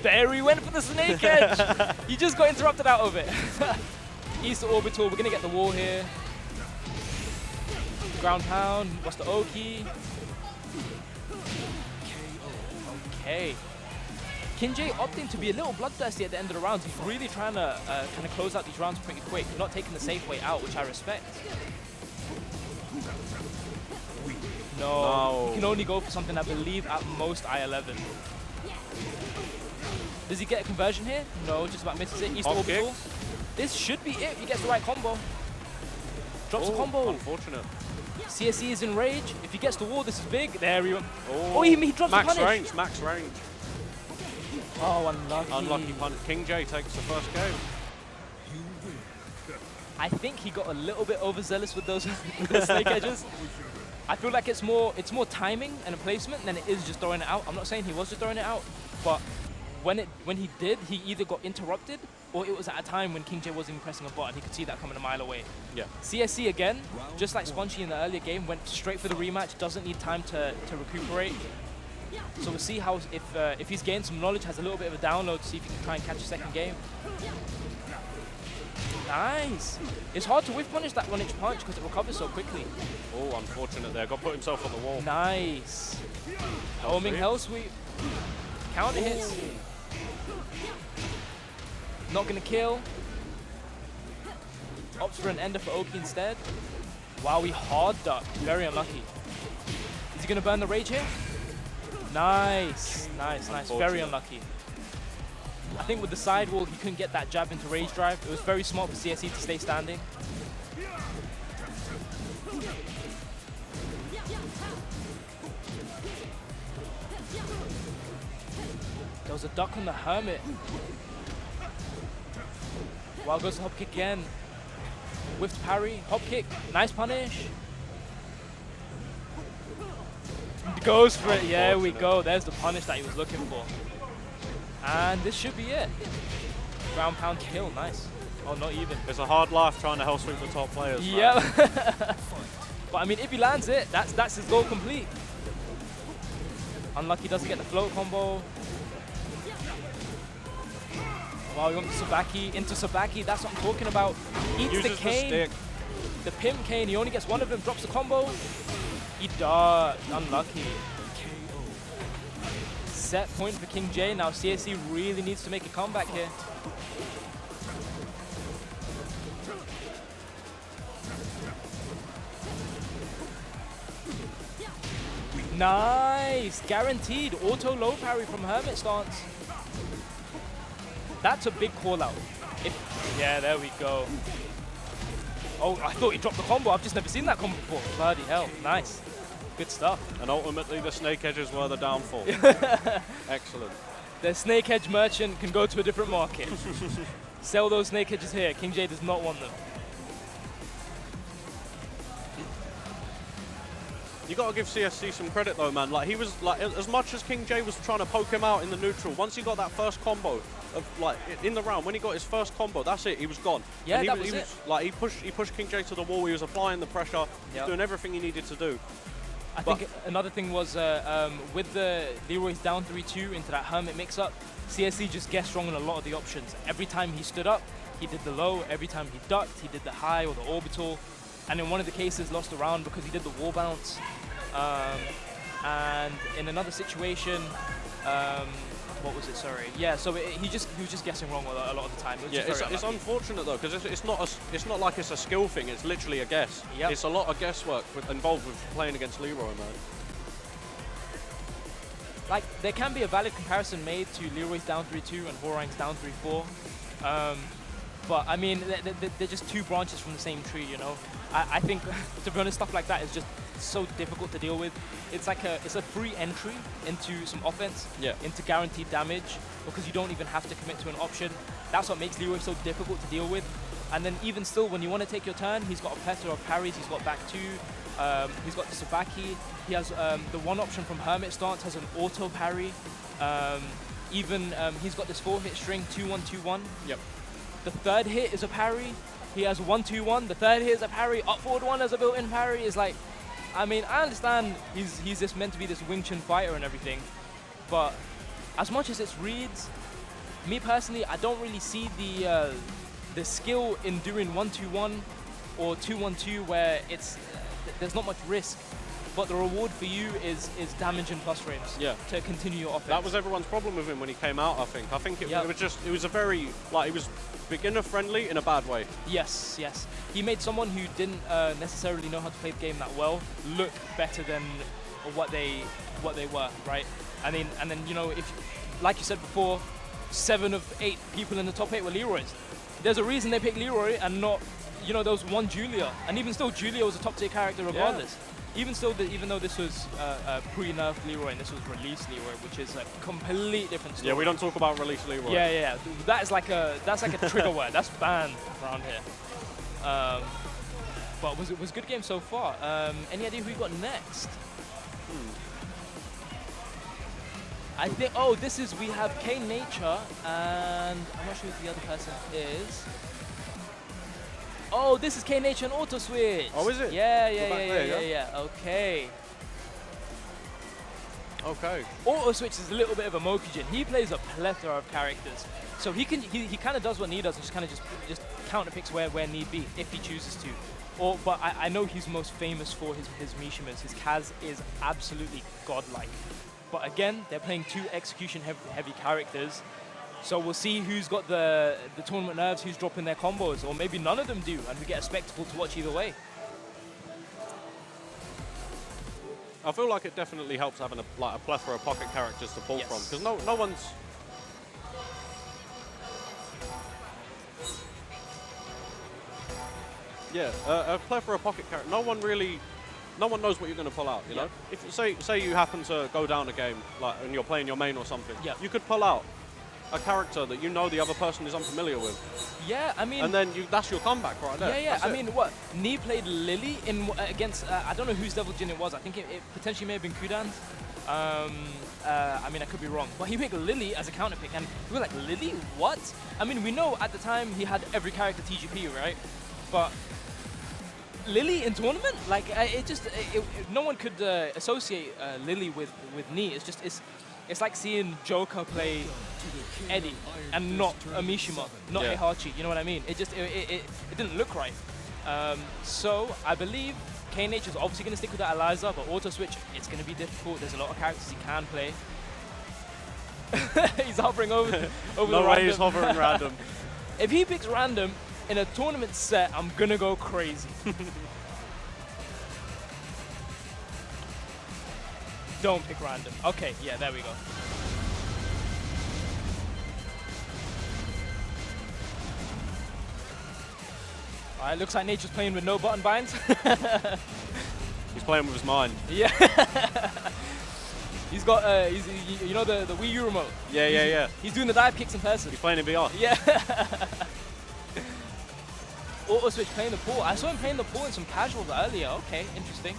There he went for the Snake Edge. He just got interrupted out of it. East orbital. We're going to get the wall here. Ground pound. What's the Oki? Okay. King J opting to be a little bloodthirsty at the end of the rounds. He's really trying to kind of close out these rounds pretty quick, not taking the safe way out, which I respect. No. He can only go for something, I believe, at most I-11. Does he get a conversion here? No, just about misses it. East orbital. This should be it. He gets the right combo. Drops a combo. Unfortunate. CSC is in rage. If he gets the wall, this is big. There he went. Oh, he drops the punish. Max range. Oh, unlucky. Unlucky punish. King J takes the first game. I think he got a little bit overzealous with those Snake Edges. I feel like it's more timing and a placement than it is just throwing it out. I'm not saying he was just throwing it out, but when he did, he either got interrupted or it was at a time when King J wasn't even pressing a button. He could see that coming a mile away. Yeah. CSC again, just like Spongy in the earlier game, went straight for the rematch, doesn't need time to recuperate. So we'll see how if he's gained some knowledge, has a little bit of a download to see if he can try and catch a second game. Nice. It's hard to whiff punish that 1-inch punch because it recovers so quickly. Oh, unfortunate there. Got to put himself on the wall. Nice. Homing hell sweep. Counter hits. Not going to kill. Opts for an ender for Oki instead. Wow, he hard ducked. Very unlucky. Is he going to burn the rage here? Nice. Nice. Very unlucky. I think with the sidewall, he couldn't get that jab into rage drive. It was very smart for CSE to stay standing. There was a duck on the Hermit. Wild goes to hop kick again. Whiffed parry, hop kick, nice punish. Goes for it, yeah, we go. There's the punish that he was looking for. And this should be it. Ground pound kill, nice. Oh, not even. It's a hard life trying to hell sweep the top players. Yeah. But I mean, if he lands it, that's his goal complete. Unlucky doesn't get the float combo. Wow, he went to Sabaki, into Sabaki, that's what I'm talking about. Eats the cane, the pimp cane, he only gets one of them, drops the combo. He does, unlucky. Set point for King J, now CSE really needs to make a comeback here. Nice, guaranteed, auto low parry from Hermit stance. That's a big call out. Yeah, there we go. Oh, I thought he dropped the combo. I've just never seen that combo before. Bloody hell, nice. Good stuff. And ultimately, the snake edges were the downfall. Excellent. The snake edge merchant can go to a different market. Sell those snake edges here. King J does not want them. You got to give CSC some credit though, man. Like he was like, as much as King J was trying to poke him out in the neutral, once he got that first combo of like in the round, when he got his first combo, that's it. He was gone. Yeah, and that was it. Like he pushed King J to the wall. He was applying the pressure, doing everything he needed to do. I think another thing was with the Leroy's down 3-2 into that Hermit mix-up, CSC just guessed wrong on a lot of the options. Every time he stood up, he did the low. Every time he ducked, he did the high or the orbital. And in one of the cases, lost the round because he did the wall bounce. And in another situation, what was it? Sorry. Yeah. So he was just guessing wrong a lot of the time. It's unfortunate though because it's not like it's a skill thing. It's literally a guess. Yep. It's a lot of guesswork involved with playing against Leroy, man. Like there can be a valid comparison made to Leroy's down 3-2 and Horang's down 3-4. But I mean, they're just two branches from the same tree, you know. I think, to be honest, stuff like that is just so difficult to deal with. It's like it's a free entry into some offense, into guaranteed damage, because you don't even have to commit to an option. That's what makes Leroy so difficult to deal with. And then even still, when you want to take your turn, he's got a plethora of parries. He's got back two. He's got the Sabaki. He has the one option from Hermit stance has an auto parry. He's got this 4-hit string, 2-1-2-1. Yep. The third hit is a parry. He has 1-2-1. The third hit is a parry. Up forward one as a built-in parry. Is like, I mean, I understand he's just meant to be this Wing Chun fighter and everything, but as much as it's reads, me personally, I don't really see the skill in doing 1-2-1 or 2-1-2 where there's not much risk. But the reward for you is damage and plus frames to continue your offense. That was everyone's problem with him when he came out, I think. I think it was a very, like, it was beginner friendly in a bad way. Yes, yes. He made someone who didn't necessarily know how to play the game that well look better than what they were, right? And then you know, if like you said before, 7 of 8 people in the top 8 were Leroy's. There's a reason they picked Leroy and not, you know, there was one Julia, and even still Julia was a top tier character regardless. Yeah. Even though this was pre-nerf Leroy and this was release Leroy, which is a complete different story. Yeah, we don't talk about release Leroy. Yeah. That's like a trigger word. That's banned around here. But it was a good game so far. Any idea who you got next? I think. Oh, we have K Nature, and I'm not sure who the other person is. Oh, this is K Nature and Auto Switch. Oh, is it? Yeah. Okay. Auto Switch is a little bit of a Mokujin. He plays a plethora of characters, so he kind of does what Need does, and just counter picks where need be if he chooses to. But I know he's most famous for his Mishimas. His Kaz is absolutely godlike. But again, they're playing 2 execution heavy characters. So we'll see who's got the tournament nerves, who's dropping their combos, or maybe none of them do, and we get a spectacle to watch either way. I feel like it definitely helps having a plethora of pocket characters to pull from, because no one's Yeah, a plethora of pocket characters. No one knows what you're going to pull out, you know? If say you happen to go down a game, like, and you're playing your main or something, you could pull out a character that you know the other person is unfamiliar with. Yeah, I mean... And then that's your comeback right there. Yeah. I mean, what? Nee played Lily against, I don't know whose Devil Jin it was. I think it potentially may have been Kudan's. I mean, I could be wrong. But he picked Lily as a counter pick, and we were like, Lily? What? I mean, we know at the time he had every character TGP, right? But Lily in tournament? Like, no one could associate Lily with Nee. It's like seeing Joker play Eddie and not Amishima, not Heihachi. You know what I mean? It didn't look right. So I believe KNH is obviously going to stick with that Eliza, but auto switch, it's going to be difficult. There's a lot of characters he can play. He's hovering over the No way he's hovering random. If he picks random in a tournament set, I'm going to go crazy. Don't pick random. Okay, yeah, there we go. Alright, looks like Nature's playing with no button binds. He's playing with his mind. Yeah. He's got, you know the Wii U remote? Yeah. He's doing the dive kicks in person. He's playing in VR. Yeah. Auto switch playing the pool. I saw him playing the pool in some casuals earlier. Okay, interesting.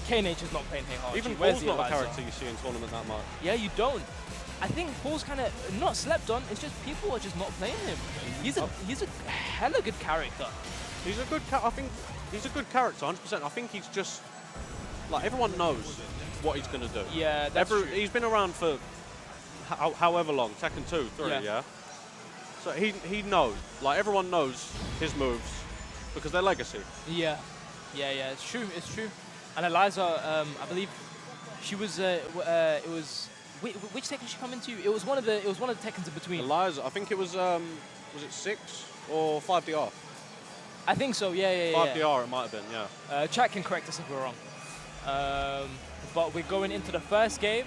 KNH is not playing Heihachi. Even Paul's not a character you see in tournament that much. Yeah, you don't. I think Paul's kind of not slept on. It's just people are just not playing him. He's a hella good character. He's a good I think he's a good character, 100%. I think he's just like everyone knows what he's gonna do. Yeah, that's true. He's been around for however long, Tekken 2, 3, yeah. So he knows. Like everyone knows his moves because they're legacy. Yeah. It's true. It's true. And Eliza, I believe, she was. It was. Which Tekken did she come into? It was one of the Tekkens in between. Eliza, I think it was it 6 or 5DR? I think so. Yeah. 5DR it might have been. Yeah. Chat can correct us if we're wrong. But we're going into the first game.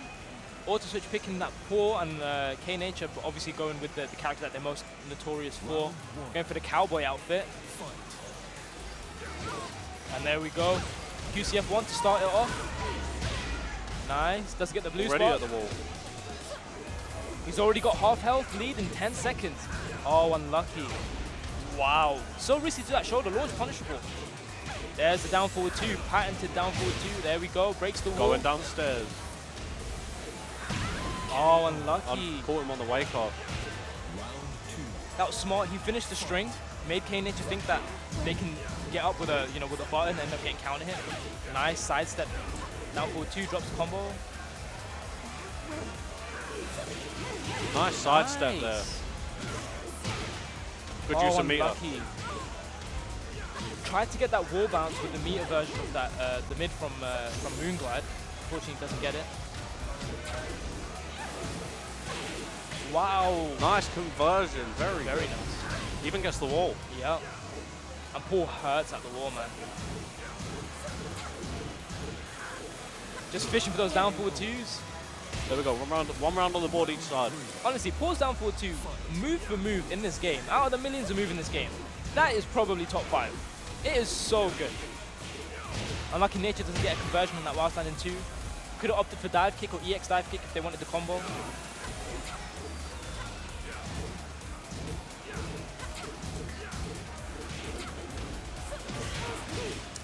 Auto switch picking that Paul and KNH obviously going with the character that they're most notorious for. Going for the cowboy outfit. And there we go. QCF1 to start it off. Nice. Does get the blue already spot. At the wall. He's already got half health lead in 10 seconds. Oh, unlucky. Wow. So risky to that shoulder. Launch punishable. There's the down forward 2. Patented down forward 2. There we go. Breaks the wall. Going downstairs. Oh, unlucky. Caught him on the wake off. That was smart. He finished the string. Made KNH to think that they can get up with a button and end up getting counter hit. Nice sidestep. Down forward 2, drops the combo. Nice sidestep there. Good use of meter. Tried to get that wall bounce with the meter version of that, the mid from Moonglide. Unfortunately, doesn't get it. Wow. Nice conversion. Very nice. Even gets the wall. Yep. And Paul hurts at the wall, man. Just fishing for those down forward 2s. There we go. One round on the board each side. Honestly, Paul's down forward 2, move for move in this game. Out of the millions of moves in this game, that is probably top 5. It is so good. Unlucky Nature doesn't get a conversion on that while standing 2. Could have opted for dive kick or EX dive kick if they wanted the combo.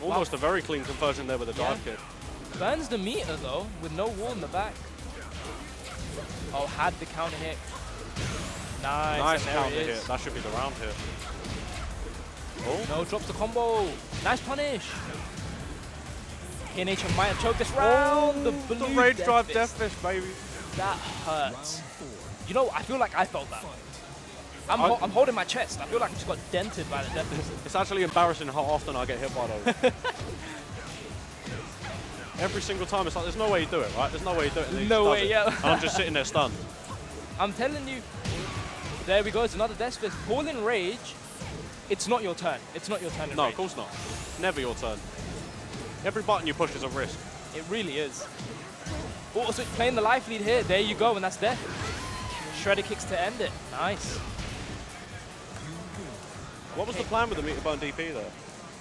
Almost a very clean conversion there with a dive kick. Burns the meter though, with no wall in the back. Oh, had the counter hit. Nice counter hit. That should be the round hit. Oh. No, drops the combo. Nice punish. KNH might have choked this round. Oh, the rage drive death fish, baby. That hurts. You know, I feel like I felt that. I'm holding my chest. I feel like I just got dented by the death fish. It's actually embarrassing how often I get hit by those. Every single time, it's like, there's no way you do it, right? There's no way you do it. No way, yeah. And I'm just sitting there stunned. I'm telling you. There we go. It's another death fist. Paul in rage. It's not your turn. It's not your turn in No, rage. of course not. Never your turn. Every button you push is a risk. It really is. Also playing the life lead here. There you go, and that's death. Shredder kicks to end it. Nice. What was the plan with the meter burn DP there?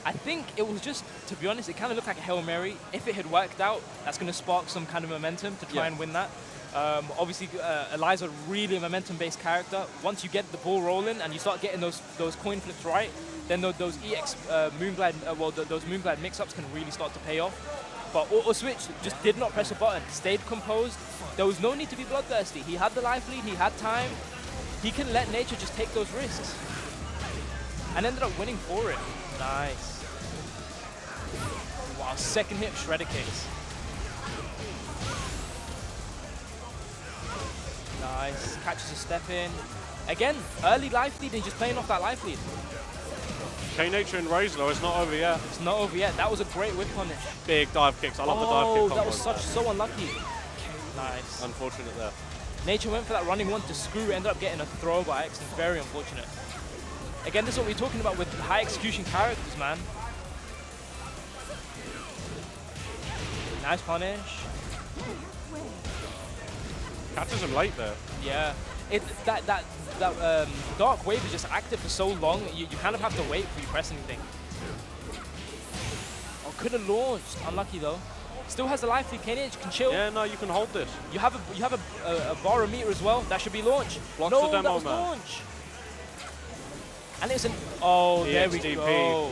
I think it was just, to be honest, it kind of looked like a Hail Mary. If it had worked out, that's going to spark some kind of momentum to try and win that. Obviously, Eliza, really a momentum-based character. Once you get the ball rolling and you start getting those coin flips right, then those EX Moonglide, those Moonglide mix-ups can really start to pay off. But Auto Switch just did not press a button, stayed composed. There was no need to be bloodthirsty. He had the life lead, he had time. He can let nature just take those risks. And ended up winning for it. Nice. Wow, second hit, Shredder case. Nice, catches a step in. Again, early life lead and just playing off that life lead. K-Nature and Razor, though, it's not over yet. It's not over yet. That was a great whip punish. Big dive kicks. I love the dive kick combo. That was so unlucky. Nice. Unfortunate there. Nature went for that running one to screw, ended up getting a throw by accident. Very unfortunate. Again, this is what we're talking about with high execution characters, man. Nice punish. Catches him late there. Yeah. That dark wave is just active for so long, you kind of have to wait before you press anything. Oh, could have launched. Unlucky though. Still has the life lead. K-Nature can chill. Yeah, no, you can hold this. You have a barometer as well. That should be launch. Blocks no, the demo, that was man. launch. And it's an there we go.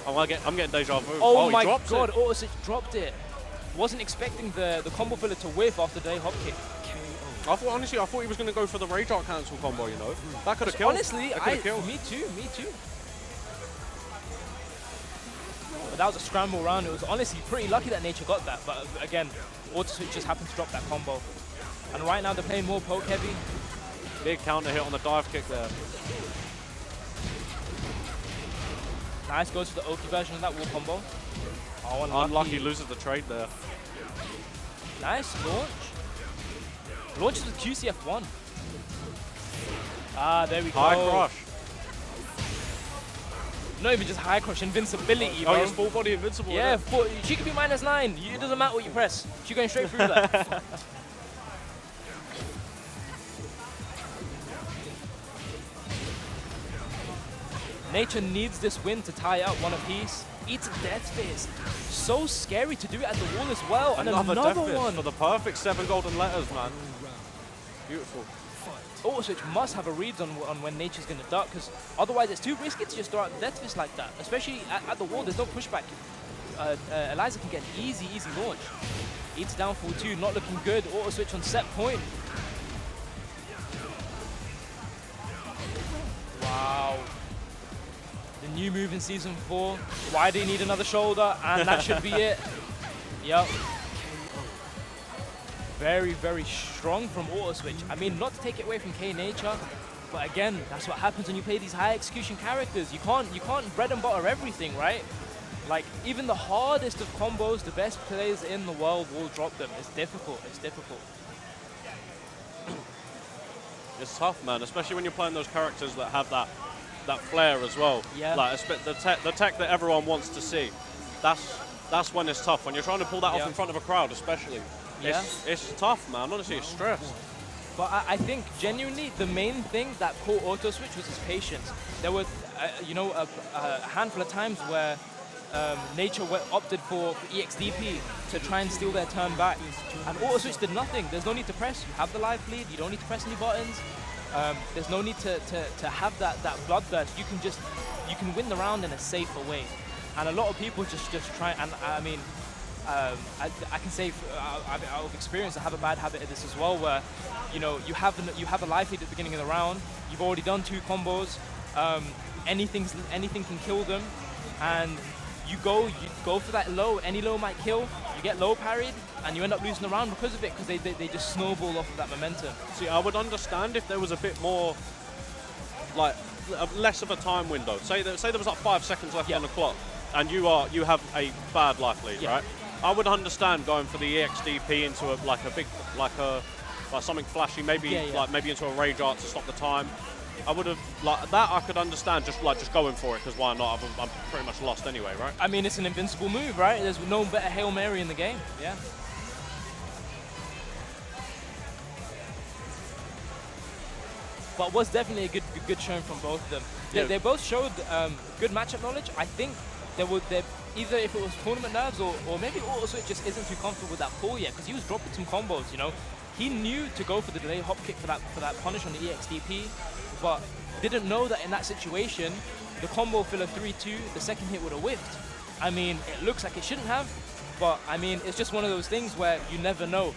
I'm getting deja vu. Oh my God, Auto Switch dropped it. Wasn't expecting the combo filler to whiff after the hop kick. Honestly, I thought he was going to go for the Rage Art cancel combo, you know? That could have killed. Honestly, me too. But that was a scramble round. It was honestly pretty lucky that Nature got that. But again, Auto Switch just happened to drop that combo. And right now they're playing more poke heavy. Big counter hit on the dive kick there. Nice, goes for the Oki version of that wall combo. Oh, unlucky, loses the trade there. Nice launch. Launches with QCF1. Ah, there we go. High crush. Not even just high crush, invincibility, bro. Oh, he's full body invincible. Yeah, she could be -9. It doesn't matter what you press. She's going straight through that. Nature needs this win to tie up one apiece. Eats a Death Fist. So scary to do it at the wall as well. And another one. For the perfect 7 golden letters, man. Beautiful. Auto Switch must have a read on when Nature's going to duck, because otherwise it's too risky to just throw out the Death Fist like that. Especially at the wall, there's no pushback. Eliza can get an easy launch. Eats downfall 2, not looking good. Auto Switch on set point. Wow. The new move in Season 4. Why do you need another shoulder? And that should be it. Yep. Very, very strong from Auto Switch. I mean, not to take it away from K-Nature, but again, that's what happens when you play these high execution characters. You can't bread and butter everything, right? Like, even the hardest of combos, the best players in the world will drop them. It's difficult. It's difficult. It's tough, man, especially when you're playing those characters that have that flair as well. Yeah. Like the tech that everyone wants to see. That's when it's tough. When you're trying to pull that off in front of a crowd, especially. Yeah. It's tough, man. Honestly, it's stress. But I think genuinely the main thing that caught Auto Switch was his patience. There were, a handful of times where Nature opted for EXDP to try and steal their turn back, and Auto Switch did nothing. There's no need to press. You have the life lead. You don't need to press any buttons. There's no need to have that bloodthirst. You can win the round in a safer way. And a lot of people just try, and I mean, I can say out of experience, I have a bad habit of this as well, where you have a life lead at the beginning of the round. You've already done 2 combos. Anything can kill them, and you go for that low. Any low might kill. You get low parried, and you end up losing the round because of it, because they just snowball off of that momentum. See, I would understand if there was a bit more, like, less of a time window. Say there was like 5 seconds left on the clock, and you have a bad life lead, right? I would understand going for the EXDP into something flashy, maybe maybe into a Rage Art to stop the time. I would have, like, that I could understand, just going for it, because why not? I'm pretty much lost anyway, right? I mean, it's an invincible move, right? There's no better Hail Mary in the game. Yeah. But was definitely a good showing from both of them. They both showed good matchup knowledge. I think either if it was tournament nerves or maybe also it just isn't too comfortable with that pull yet, because he was dropping some combos, you know. He knew to go for the delay hop kick for that punish on the EXDP, but didn't know that in that situation, the combo filler 3-2, the second hit would have whiffed. I mean, it looks like it shouldn't have, but I mean, it's just one of those things where you never know.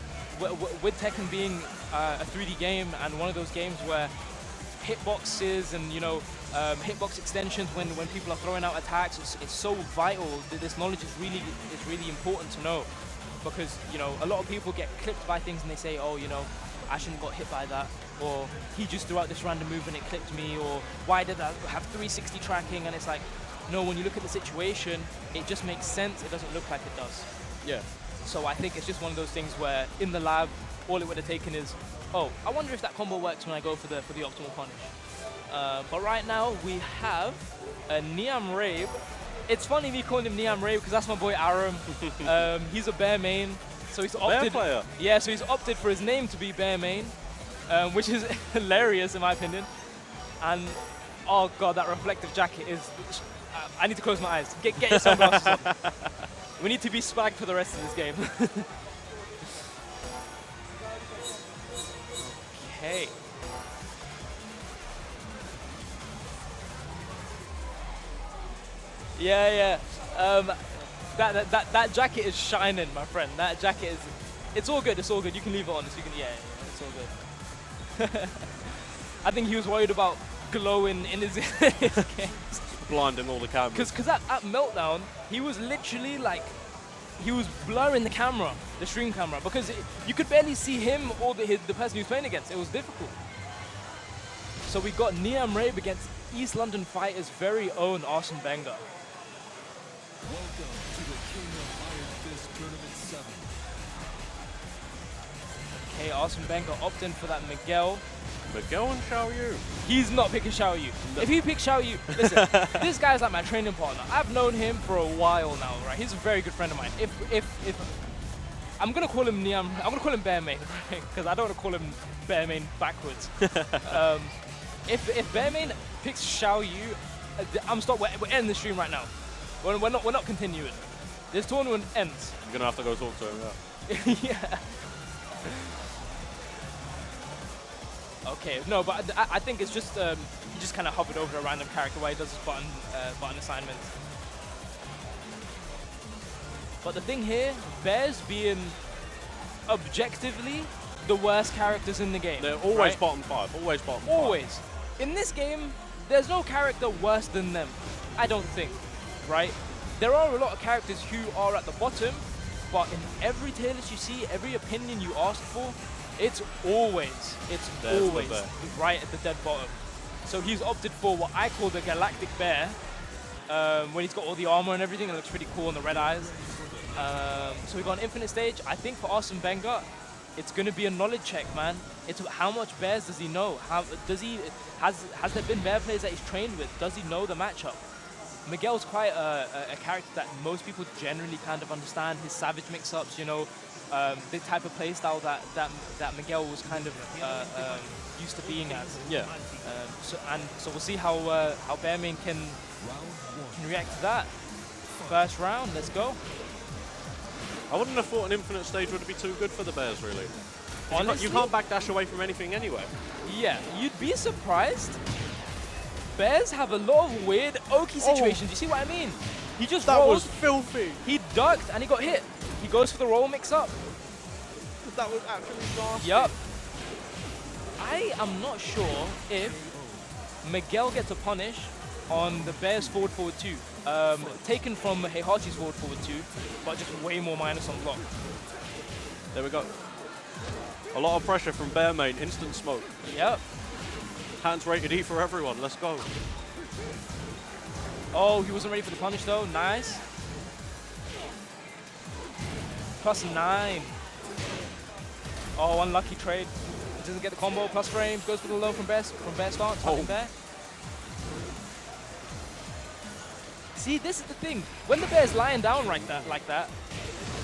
With Tekken being a 3D game and one of those games where hitboxes and, you know, hitbox extensions when people are throwing out attacks, it's so vital. This knowledge is really important to know, because, you know, a lot of people get clipped by things and they say, oh, you know, I shouldn't have got hit by that, or he just threw out this random move and it clipped me, or why did I have 360 tracking? And it's like, no, when you look at the situation, it just makes sense. It doesn't look like it does. Yeah. So I think it's just one of those things where in the lab, all it would have taken is, oh, I wonder if that combo works when I go for the optimal punish. But right now we have a Niam Rabe. It's funny me calling him Niam Rabe because that's my boy Aram. He's a bear main, so he's opted. Bear player. Yeah, so he's opted for his name to be bear main, which is hilarious in my opinion. And oh god, that reflective jacket is. I need to close my eyes. Get your sunglasses on. We need to be swagged for the rest of this game. Okay. Yeah. That jacket is shining, my friend. That jacket is. It's all good. It's all good. You can leave it on. Yeah, it's all good. I think he was worried about glowing in his games. Blinding all the cameras. Because at Meltdown, he was literally like, he was blurring the camera, the stream camera, because you could barely see him or the person he was playing against. It was difficult. So we got Niam Rabe against East London Fighters' very own Arsene Wenger. Welcome to the King of Iron Fist Tournament 7. Okay, Arsene Wenger opting for that Miguel. Miguel and Xiao Yu. He's not picking Xiao Yu. No. If he picks Xiao Yu, listen, this guy's like my training partner. I've known him for a while now, right? He's a very good friend of mine. If I'm gonna call him Niam, I'm gonna call him Bear Main, right? Because I don't want to call him Bear Main backwards. If Bear Main picks Xiao Yu, we're ending the stream right now. We're not continuing. This tournament ends. I'm gonna have to go talk to him. Yeah. Yeah. Okay, no, but I think it's just he just kind of hovered over a random character while he does his button assignments. But the thing here, Bears being objectively the worst characters in the game. They're always right? bottom 5. Always bottom 5. Always. In this game, there's no character worse than them. I don't think, right? There are a lot of characters who are at the bottom, but in every tier list you see, every opinion you ask for, it's always right at the dead bottom. So he's opted for what I call the Galactic Bear, when he's got all the armor and everything. It looks pretty cool on the red eyes. So we got an infinite stage. I think for Arsene Wenger, it's going to be a knowledge check, man. It's how much bears does he know? How does he has there been bear players that he's trained with? Does he know the matchup? Miguel's quite a character that most people generally kind of understand. His savage mix-ups, you know. The type of playstyle that Miguel was kind of used to being as. Yeah. So we'll see how Bearmain can react to that. First round, let's go. I wouldn't have thought an infinite stage would be too good for the Bears, really. Honestly, you can't backdash away from anything anyway. Yeah, you'd be surprised. Bears have a lot of weird Oki situations. You see what I mean? He just That rolled, was filthy. he ducked and he got hit. He goes for the roll mix-up. That was actually nasty. Yup. I am not sure if Miguel gets a punish on the Bears forward 2. Taken from Heihachi's forward 2, but just way more minus on block. There we go. A lot of pressure from Bear Main. Instant smoke. Yep. Hands rated E for everyone. Let's go. Oh, he wasn't ready for the punish though. Nice. +9. Oh, unlucky trade. Doesn't get the combo. Plus frames. Goes for the low from Bear stance. Holding Bear. See, this is the thing. When the Bear's lying down like that,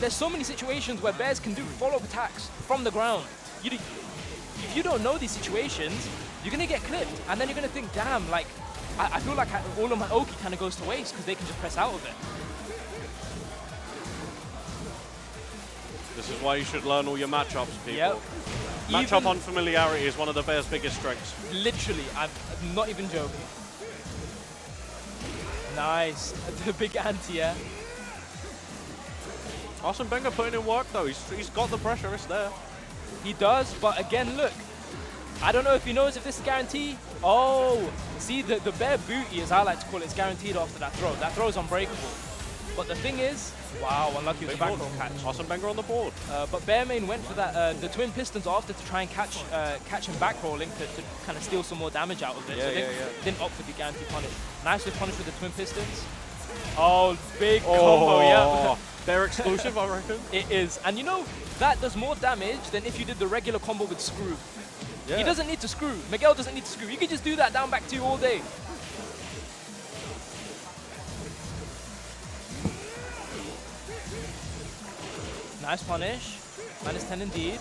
there's so many situations where Bears can do follow-up attacks from the ground. If you don't know these situations, you're going to get clipped. And then you're going to think, damn, like, I feel like all of my Oki kind of goes to waste because they can just press out of it. This is why you should learn all your matchups, people. Yep. Matchup unfamiliarity is one of the bear's biggest strengths. Literally, I'm not even joking. Nice. The big anti-air. Arsene Wenger putting in work, though. He's got the pressure. It's there. He does, but again, look. I don't know if he knows if this is guaranteed. Oh, see, the bear booty, as I like to call it, is guaranteed after that throw. That throw is unbreakable. But the thing is, wow, unlucky with the back roll catch. Arsene Wenger on the board. But Bearmain went for that, the twin pistons after to try and catch him back rolling to kind of steal some more damage out of it. Yeah, so they yeah. didn't opt for the guaranteed punish. Nice with punish with the twin pistons. Oh, big combo, yeah. Bear exclusive, I reckon. It is. And you know, that does more damage than if you did the regular combo with screw. Yeah. He doesn't need to screw. Miguel doesn't need to screw. You can just do that down back 2 all day. Nice punish. -10 indeed.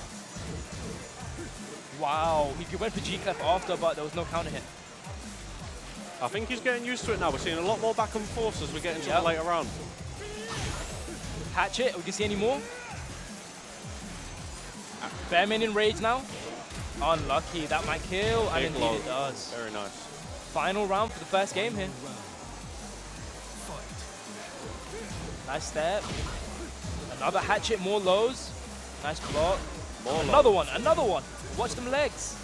Wow. He went for G-Clef after, but there was no counter hit. I think he's getting used to it now. We're seeing a lot more back and forth as we get into the later round. Hatchet. We can see any more. Bearman in rage now. Unlucky. That might kill. And indeed it does. Very nice. Final round for the first game here. Nice step. Another hatchet, more lows. Nice block. Another one, another one. Watch them legs.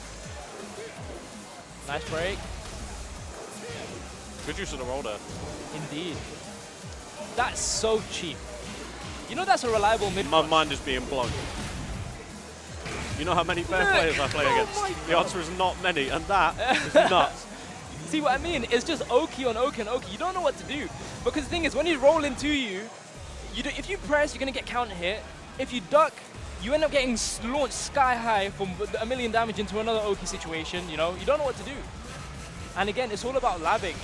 Nice break. Good use of the roll there. Indeed. That's so cheap. You know that's a reliable mid. My mind is being blown. You know how many fair players I play against? The answer is not many, and that is nuts. See what I mean? It's just Oki on Oki on Oki. You don't know what to do. Because the thing is, when he's rolling to you, if you press, you're going to get counter hit. If you duck, you end up getting launched sky high from 1 million damage into another Oki situation. You know, you don't know what to do. And again, it's all about labbing.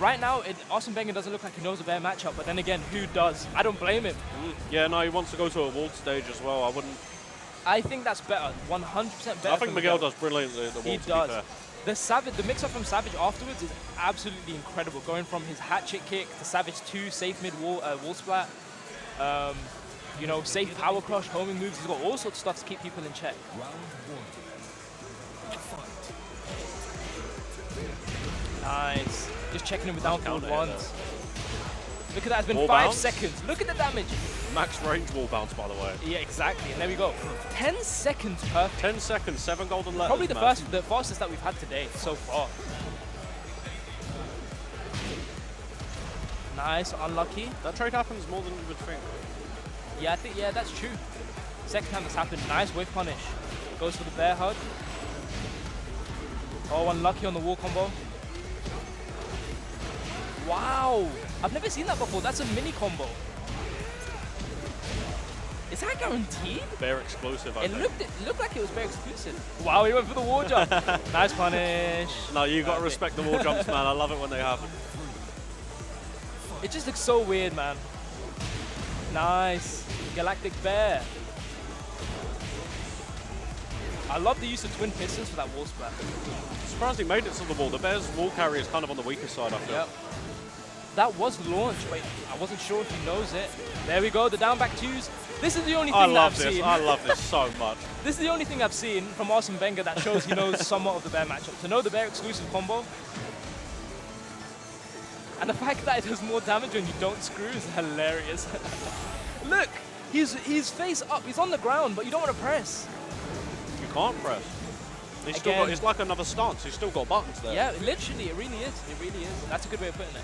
Right now, Arsene Wenger doesn't look like he knows a bear matchup, but then again, who does? I don't blame him. Yeah, no, he wants to go to a walled stage as well. I wouldn't. I think that's better, 100% better. I think Miguel does brilliantly at the wall. He does. The mix-up from Savage afterwards is absolutely incredible. Going from his hatchet kick to Savage 2, safe mid wall splat. You know, safe power crush, homing moves. He's got all sorts of stuff to keep people in check. Nice. Just checking him with down forward ones. Look at that, it's been wall 5 bounce. seconds. Look at the damage. Max range wall bounce, by the way. Yeah, exactly. And there we go. 10 seconds perfect. 10 seconds, 7 golden letters. Probably the fastest that we've had today so far. Nice, unlucky. That trade happens more than you would think. Yeah, I think, yeah, that's true. Second time that's happened. Nice whiff punish. Goes for the bear hug. Oh, unlucky on the wall combo. Wow. I've never seen that before. That's a mini combo. Is that guaranteed? Bear exclusive, I think. It looked like it was bear exclusive. Wow, he went for the wall jump. Nice punish. No, you got to respect the wall jumps, man. I love it when they happen. It just looks so weird, man. Nice. Galactic Bear. I love the use of twin pistons for that wall splat. Surprised he made it to the wall. The Bear's wall carry is kind of on the weaker side, I feel. Yep. That was launched, but I wasn't sure if he knows it. There we go, the down back twos. This is the only thing that I've seen. I love this so much. This is the only thing I've seen from Arsene Wenger that shows he knows somewhat of the bear matchup. To know the bear exclusive combo. And the fact that it does more damage when you don't screw is hilarious. Look, he's face up, he's on the ground, but you don't want to press. You can't press. He's still got, it's like another stance. He's still got buttons there. Yeah, literally, it really is. It really is. That's a good way of putting it.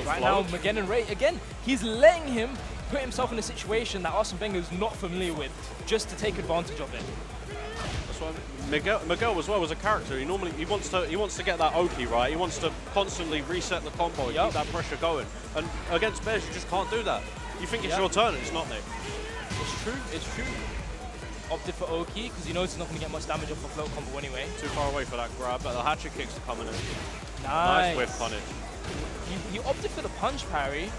Right now, McGinn Ray, again, he's letting him put himself in a situation that Arsene Wenger is not familiar with, just to take advantage of it. That's why Miguel as well was a character. He wants to get that Oki right. He wants to constantly reset the combo and keep that pressure going. And against bears, you just can't do that. You think it's your turn, and it's not, Nick. It's true. It's true. Opted for Oki because he knows he's not going to get much damage off a float combo anyway. Too far away for that grab, but the hatchet kicks are coming in. Nice. Nice whiff punish. He opted for the punch parry.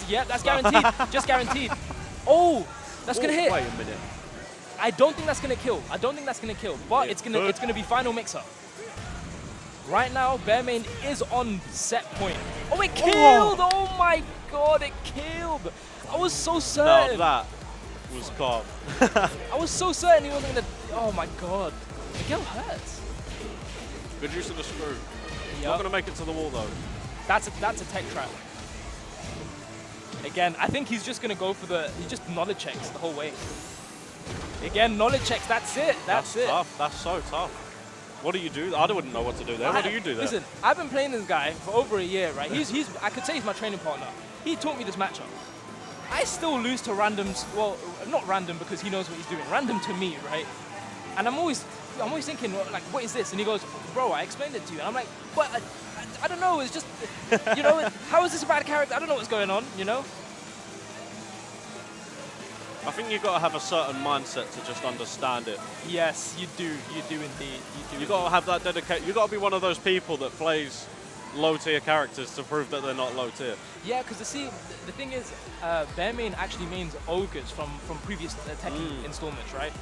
Yeah, that's guaranteed. Just guaranteed. Oh, that's going to hit. Wait a minute. I don't think that's gonna kill. I don't think that's gonna kill. But It it's gonna be final mix-up. Right now, Bearmain is on set point. Oh, it killed! Oh my god, it killed! I was so certain. Now that was calm. I was so certain he wasn't gonna. Oh my god, Miguel hurts. Good use of the screw. Yep. Not gonna make it to the wall though. That's a tech trap. Again, I think he's just gonna go for he just knowledge checks the whole way. Again, knowledge checks. That's it. That's it. Tough. That's so tough. What do you do? I wouldn't know what to do there. What do you do there? Listen, I've been playing this guy for over a year, right? I could say he's my training partner. He taught me this matchup. I still lose to randoms. Well, not random because he knows what he's doing. Random to me, right? And I'm always thinking, like, what is this? And he goes, bro, I explained it to you. And I'm like, but I don't know. It's just, you know, how is this a bad character? I don't know what's going on, you know? I think you've got to have a certain mindset to just understand it. Yes, you do. You do indeed. You've got to have that dedication. You've got to be one of those people that plays low-tier characters to prove that they're not low-tier. Yeah, because the thing is, Bearmain actually means ogres from previous Tekken installments, right?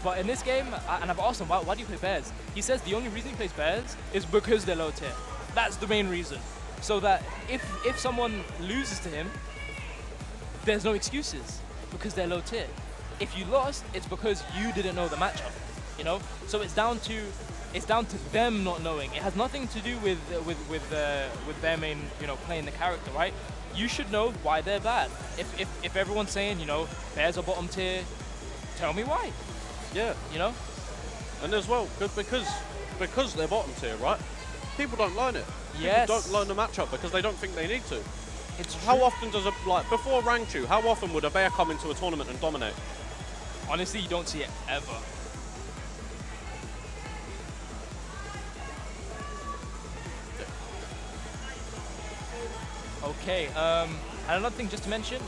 But in this game, and I've asked him, why do you play bears? He says the only reason he plays bears is because they're low tier. That's the main reason. So that if someone loses to him, there's no excuses because they're low tier. If you lost, it's because you didn't know the matchup, you know? So it's down to them not knowing. It has nothing to do with Bearmain, you know, playing the character, right? You should know why they're bad. If everyone's saying, you know, bears are bottom tier, tell me why. Yeah. You know? And as well, because they're bottom tier, right? People don't learn it. Yes. People don't learn the matchup because they don't think they need to. It's How true. often does before rank 2, how often would a bear come into a tournament and dominate? Honestly, you don't see it ever. Okay, and another thing just to mention,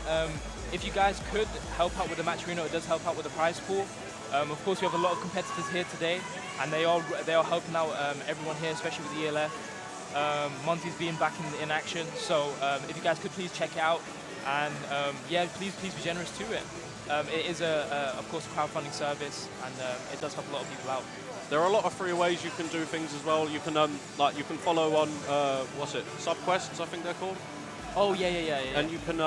if you guys could help out with the match arena, it does help out with the prize pool. Of course, we have a lot of competitors here today, and they are helping out everyone here, especially with the ELF. Monty's being back in action, so if you guys could please check it out, and yeah, please be generous to it. It is of course a crowdfunding service, and it does help a lot of people out. There are a lot of free ways you can do things as well. You can you can follow on subquests, I think they're called. Oh yeah. And you can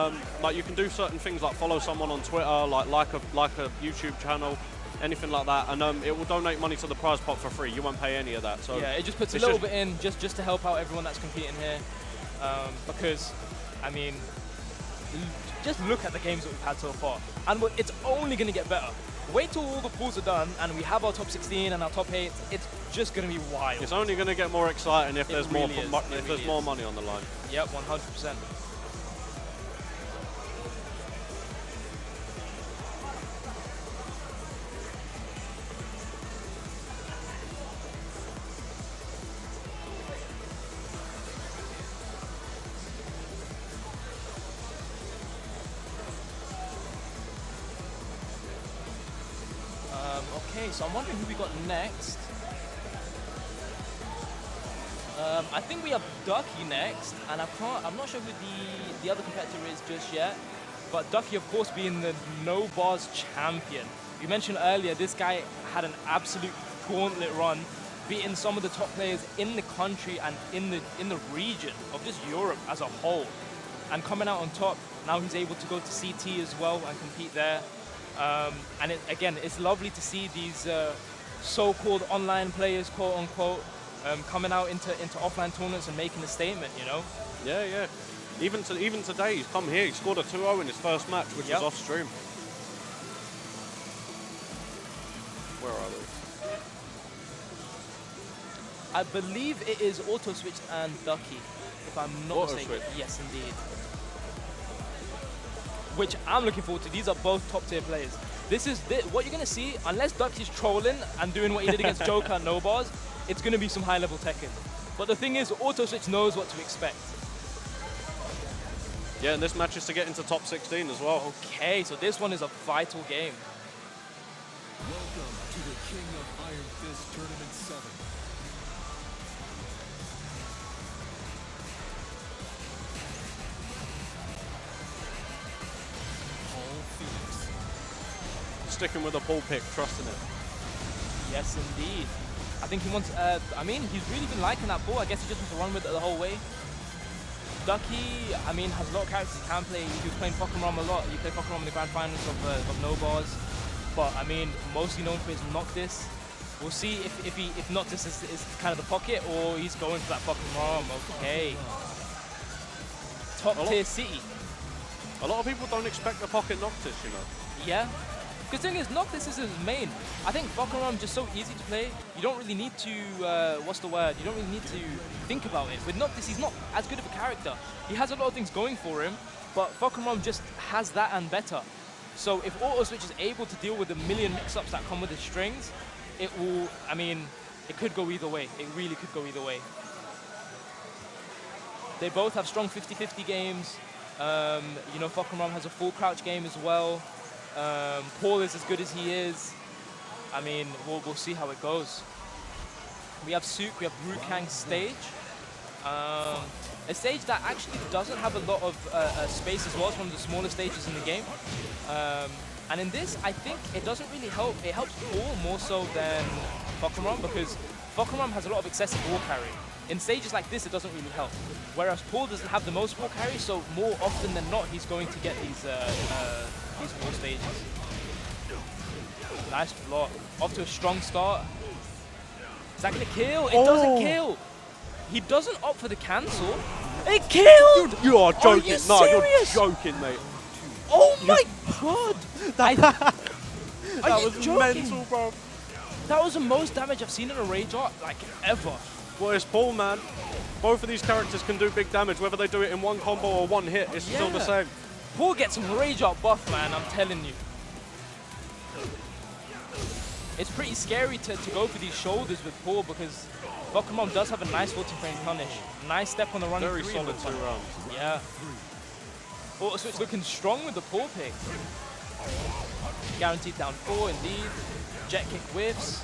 you can do certain things like follow someone on Twitter, like a YouTube channel, anything like that, and it will donate money to the prize pot for free. You won't pay any of that. So yeah, it just puts a little bit in just to help out everyone that's competing here, because I mean, just look at the games that we've had so far, and it's only going to get better. Wait till all the pools are done and we have our top 16 and our top 8. It's just going to be wild. It's only going to get more exciting if there's really more money on the line. Yep, 100%. Okay, so I'm wondering who we got next. I think we have Ducky next, and I'm not sure who the other competitor is just yet. But Ducky, of course, being the no bars champion. You mentioned earlier, this guy had an absolute gauntlet run, beating some of the top players in the country and in the region of just Europe as a whole, and coming out on top. Now he's able to go to CT as well and compete there. And again, it's lovely to see these so-called online players, quote unquote, coming out into offline tournaments and making a statement, you know? Yeah. Even today, he's come here, he scored a 2-0 in his first match, which was off stream. Where are they? I believe it is Auto Switch and Ducky, if I'm not mistaken. Yes, indeed. Which I'm looking forward to. These are both top tier players. What you're going to see, unless Ducky's trolling and doing what he did against Joker and no bars, it's going to be some high level Tekken. But the thing is, Auto Switch knows what to expect. Yeah, and this match is to get into top 16 as well. Okay, so this one is a vital game. Welcome to the King of Iron Fist Tournament 7. sticking with the pull pick, trusting it. Yes, indeed. I think he wants, I mean, he's really been liking that ball. I guess he just wants to run with it the whole way. Ducky, I mean, has a lot of characters he can play. He was playing Fokkenrom a lot. He played Fokkenrom in the grand finals of No Bars. But, I mean, mostly known for his Noctis. We'll see if Noctis is kind of the pocket or he's going for that Fokkenrom. Okay. Top tier city. A lot of people don't expect the pocket Noctis, you know. Yeah. Because the thing is, Noctis is his main. I think Fokkenrom is just so easy to play. You don't really need to, what's the word? You don't really need to think about it. With Noctis, he's not as good of a character. He has a lot of things going for him, but Fokkenrom just has that and better. So if Auto Switch is able to deal with the million mix-ups that come with his strings, it will, I mean, it could go either way. It really could go either way. They both have strong 50-50 games. You know, Fokkenrom has a full crouch game as well. Paul is as good as he is. I mean, we'll see how it goes. We have Sook, we have Rukang's stage. A stage that actually doesn't have a lot of space as well. It's one of the smaller stages in the game. And in this, I think it doesn't really help. It helps Paul more so than Fokkenrom because Fokkenrom has a lot of excessive ball carry. In stages like this, it doesn't really help. Whereas Paul doesn't have the most ball carry, so more often than not, he's going to get these ball stages. Nice block. Off to a strong start. Is that going to kill? It doesn't kill. He doesn't opt for the cancel. It killed! You are joking. Are you No, you're serious? joking, mate. Oh my god! That was joking? mental, bro. That was the most damage I've seen in a Rage Art, like, ever. Well, it's Paul, man. Both of these characters can do big damage. Whether they do it in one combo or one hit, it's still the same. Paul gets some Rage Art buff, man, I'm telling you. It's pretty scary to go for these shoulders with Paul because Fokkenrom does have a nice 14-frame punish. Nice step on the running Very three. solid 2 rounds. Yeah. Auto Switch looking strong with the Paul pick. Guaranteed down 4, indeed. Jet kick whiffs.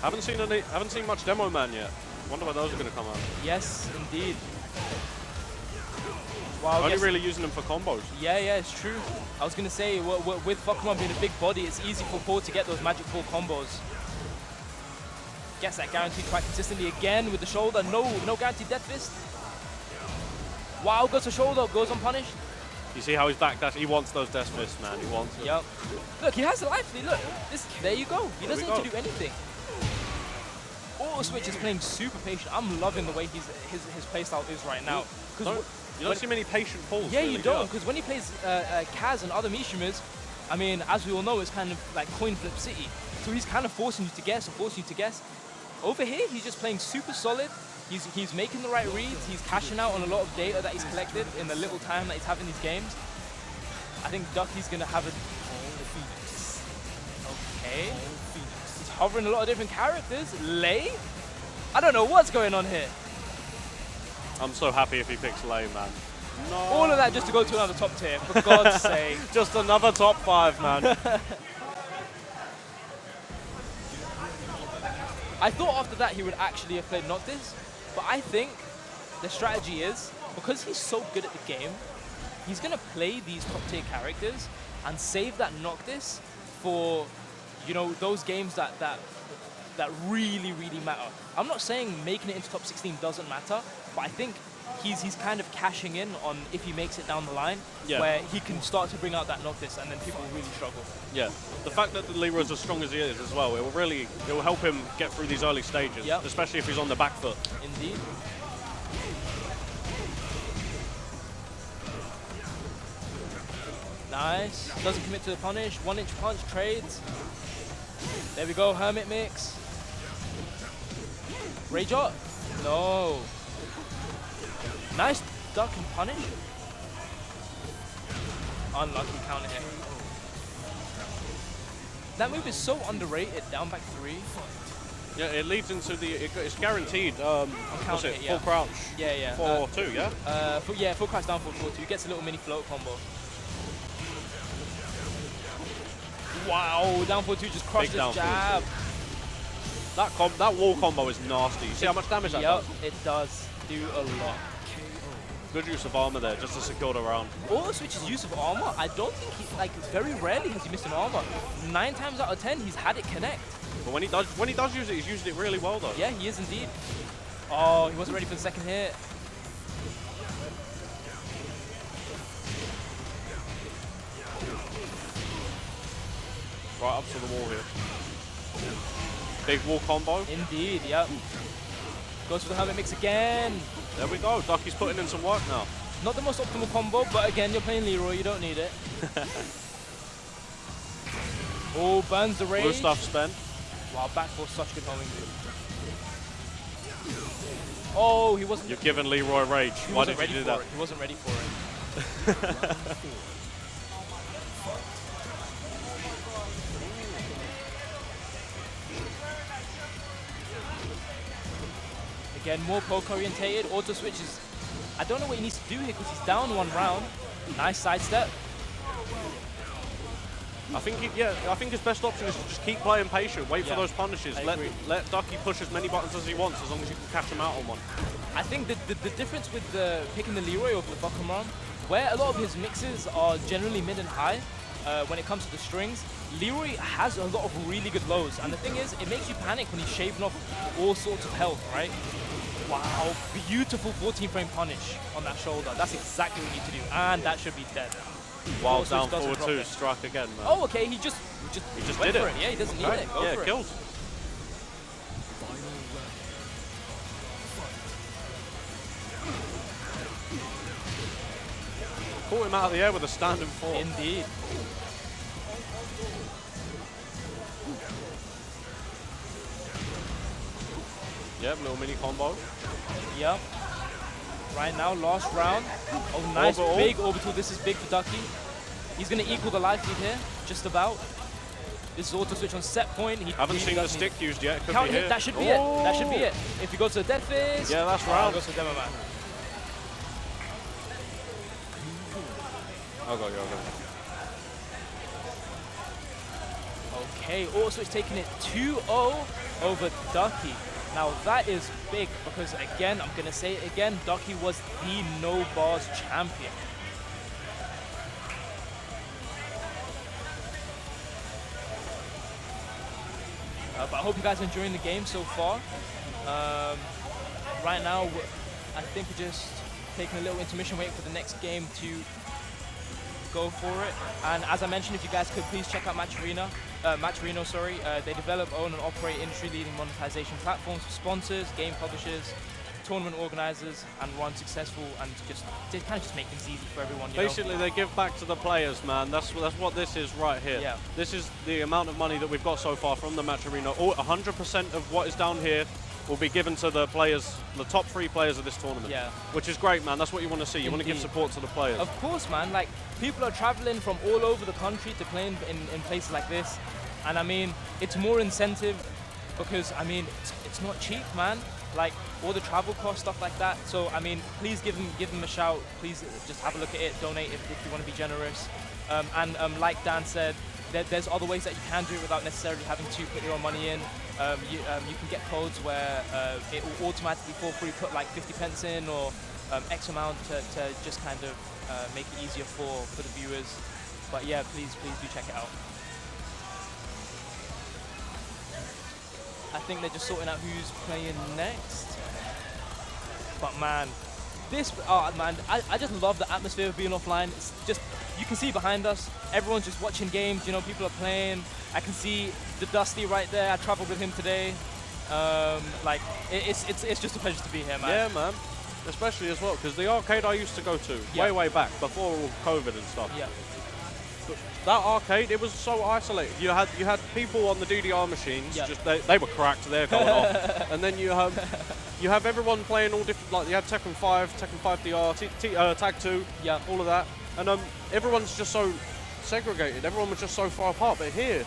Haven't seen much Demo Man yet. Wonder when those are going to come out. Yes, indeed. Wow, Only really using them for combos. Yeah, it's true. I was going to say, with Fokkenrom being a big body, it's easy for Paul to get those magic ball combos. Gets that guaranteed quite consistently again with the shoulder. No guaranteed death fist. Wow, goes to shoulder, goes unpunished. You see how he's backdash? He wants those death fists, man. He wants them. Yep. Look, he has the life lead. Look, there you go. He doesn't need to do anything. Auto Switch is playing super patient. I'm loving the way his playstyle is right now. You don't see many patient pulls. Yeah, really, you don't, because when he plays Kaz and other Mishimas, I mean, as we all know, it's kind of like coin flip city. So he's kind of forcing you to guess and forcing you to guess. Over here, he's just playing super solid. He's making the right reads. He's cashing out on a lot of data that he's collected in the little time that he's having these games. I think Ducky's going to have it. Okay. He's hovering a lot of different characters. Lei? I don't know what's going on here. I'm so happy if he picks Lei, man. No. All of that just to go to another top tier, for God's sake. Just another top 5, man. I thought after that he would actually have played Noctis, but I think the strategy is, because he's so good at the game, he's going to play these top tier characters and save that Noctis for, you know, those games that really, really matter. I'm not saying making it into top 16 doesn't matter, but I think he's kind of cashing in on if he makes it down the line, where he can start to bring out that Noctis and then people will really struggle. Yeah. The fact that the Leroy's as strong as he is as well, it will help him get through these early stages, especially if he's on the back foot. Indeed. Nice. Doesn't commit to the punish. 1-inch punch, trades. There we go, Hermit mix. Rage Art? No. Nice duck and punish. Unlucky counter hit. That move is so underrated, down back 3. Yeah, it leads into it's guaranteed, what's it, full crouch? Yeah. 4-2, yeah? Full crouch down for 4-2. He gets a little mini float combo. Wow, down 4-2 just crushed his jab. That wall combo is nasty. You see how much damage that does? It does do a lot. Good use of armor there, just to secure the round. Auto Switch's use of armor, I don't think he, like, very rarely has he missed an armor. 9 times out of 10, he's had it connect. But when he does use it, he's using it really well though. Yeah, he is indeed. Oh, he wasn't ready for the second hit. Right up to the wall here. Big wall combo. Indeed, yep. Goes for the helmet mix again. There we go. Ducky's putting in some work now. Not the most optimal combo, but again, you're playing Leroy, you don't need it. Oh, burns the rage. Blue stuff spent. Wow, back for such good homing. Oh, he wasn't. You've given Leroy rage. Why did you do that? He wasn't ready for it. Again, more poke orientated. Auto switch is. I don't know what he needs to do here because he's down 1 round. Nice sidestep. I think his best option is to just keep playing patient, wait for those punishes, let Ducky push as many buttons as he wants, as long as you can catch him out on one. I think the difference with picking the Leroy over the Pokemon, where a lot of his mixes are generally mid and high, when it comes to the strings, Leroy has a lot of really good lows, and the thing is, it makes you panic when he's shaving off all sorts of health, right? Wow, beautiful 14 frame punish on that shoulder. That's exactly what you need to do, and that should be dead. Wild down forward 2, struck again, man. Oh, okay, he just went did for it. Yeah, he doesn't need it. Go for it. Killed. Caught him out of the air with a standing 4. Indeed. Yep, little mini combo. Yep. Right now, last round. Oh, nice Orbital. big orbital. This is big for Ducky. He's going to equal the life lead here, just about. This is auto switch on set point. He Haven't seen the stick used yet. Could count be hit. here. That should be it. That should be it. If he goes to the death fist. Yeah, that's round. Goes to the demo man. I'll go. Okay, auto switch taking it 2-0 over Ducky. Now that is big because again, I'm gonna say it again, Ducky was the no bars champion. But I hope you guys are enjoying the game so far. Right now, I think we're just taking a little intermission, waiting for the next game to go for it. And as I mentioned, if you guys could please check out Matcherino. They develop, own, and operate industry-leading monetization platforms for sponsors, game publishers, tournament organizers, and run successful and they kind of just make things easy for everyone. Basically, they give back to the players, man. That's what this is right here. Yeah. This is the amount of money that we've got so far from the Match Arena. 100% of what is down here will be given to the players, the top 3 players of this tournament. Yeah. Which is great, man. That's what you want to see. You want to give support to the players. Of course, man. Like, people are traveling from all over the country to play in places like this. And I mean, it's more incentive because, I mean, it's not cheap, man. Like, all the travel costs, stuff like that. So, I mean, please give them a shout. Please just have a look at it. Donate if you want to be generous. And like Dan said, there's other ways that you can do it without necessarily having to put your own money in. You can get codes where it will automatically fall free, put like 50 pence in or X amount to just kind of make it easier for the viewers. But yeah, please do check it out. I think they're just sorting out who's playing next. But man, I just love the atmosphere of being offline. It's just, you can see behind us, everyone's just watching games, people are playing. I can see the Dusty right there. I traveled with him today. Like, it's just a pleasure to be here, man. Yeah, man. Especially as well, because the arcade I used to go to, way back, before all COVID and stuff. Yeah. That arcade, it was so isolated. You had people on the DDR machines, just they were cracked, they're going off. And then you have everyone playing all different, like you had Tekken 5, Tekken 5 DR, Tag 2, all of that. And everyone's just so segregated, everyone was just so far apart. But here,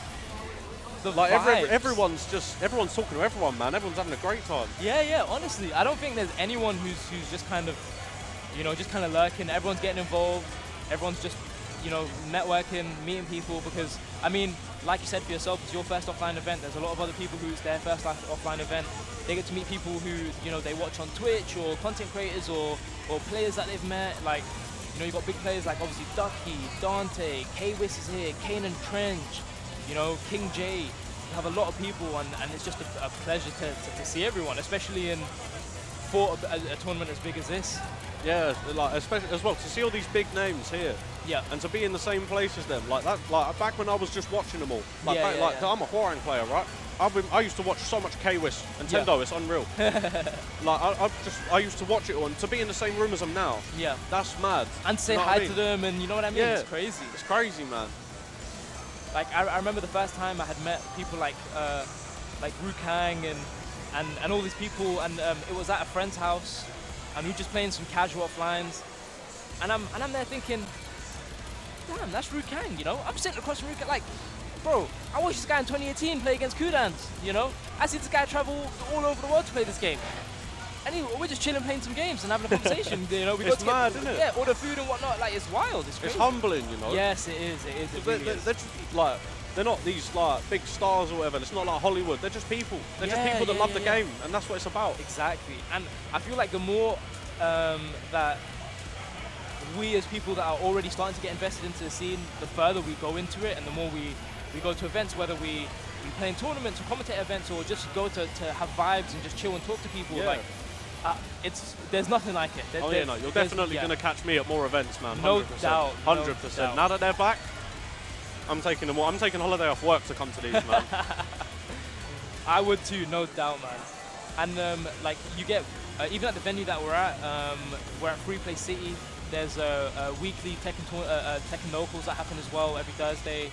like everyone's talking to everyone, man. Everyone's having a great time. Yeah, honestly. I don't think there's anyone who's just kind of, just kind of lurking. Everyone's getting involved. Everyone's just, you know, networking, meeting people, because, I mean, like you said for yourself, it's your first offline event. There's a lot of other people who's their first offline event. They get to meet people who, you know, they watch on Twitch, or content creators, or players that they've met. Like, you know, you've got big players like obviously Ducky, Dante, K-Wiss is here, Kanan Trench, you know, King J. You have a lot of people, and it's just a pleasure to see everyone, especially for a tournament as big as this. Yeah, like especially as well to see all these big names here. Yeah. And to be in the same place as them, like that, like back when I was just watching them all. Like, I'm a Hwoarang player, right? I used to watch so much K-Wiss and Tendo, it's unreal. Like I used to watch it all, and to be in the same room as them now. Yeah. That's mad. And say hi to them, and you know what I mean? Yeah. It's crazy. It's crazy, man. Like I remember the first time I had met people like Rukang and all these people, and it was at a friend's house, and we were just playing some casual offlines, and I'm there thinking, damn, that's Rukang, you know? I'm sitting across from Rukang, like, bro, I watched this guy in 2018 play against Kudans, you know? I see this guy travel all over the world to play this game. And we're just chilling, playing some games and having a conversation, you know? It's mad, isn't it? Yeah, order food and whatnot, like, it's wild, it's crazy. It's humbling, you know? Yes, it is, it is. They're just, like, they're not these like big stars or whatever. It's not like Hollywood. They're just people. They're just people that love the game, and that's what it's about. Exactly. And I feel like the more that we as people that are already starting to get invested into the scene, the further we go into it, and the more we go to events, whether we play in tournaments or commentate events, or just go to have vibes and just chill and talk to people. Like, there's nothing like it. You're definitely going to catch me at more events, man. 100%. No doubt. 100%. Now that they're back, I'm taking holiday off work to come to these, man. I would too, no doubt, man. And like you get, even at the venue that we're at Free Play City. There's a weekly Tekken locals that happen as well every Thursday.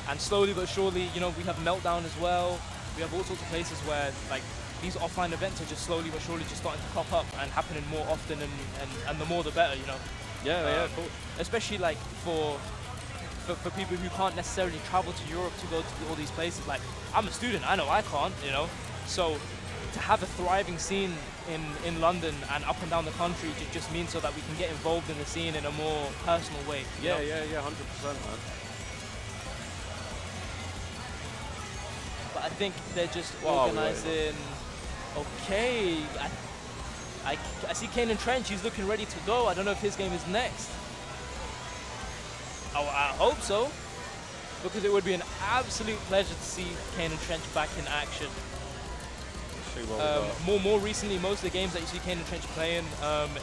And slowly but surely, you know, we have Meltdown as well. We have all sorts of places where like these offline events are just slowly but surely just starting to pop up and happening more often, and the more the better, you know. Yeah, cool. Especially like for people who can't necessarily travel to Europe to go to all these places. Like, I'm a student, I know I can't, you know. So to have a thriving scene in London and up and down the country just means so that we can get involved in the scene in a more personal way. Yeah, 100%, man. But I think they're just organizing. Okay, I see Kanan Trench. He's looking ready to go. I don't know if his game is next. Oh, I hope so, because it would be an absolute pleasure to see Kanan Trench back in action. More recently, most of the games that you see Kanan Trench playing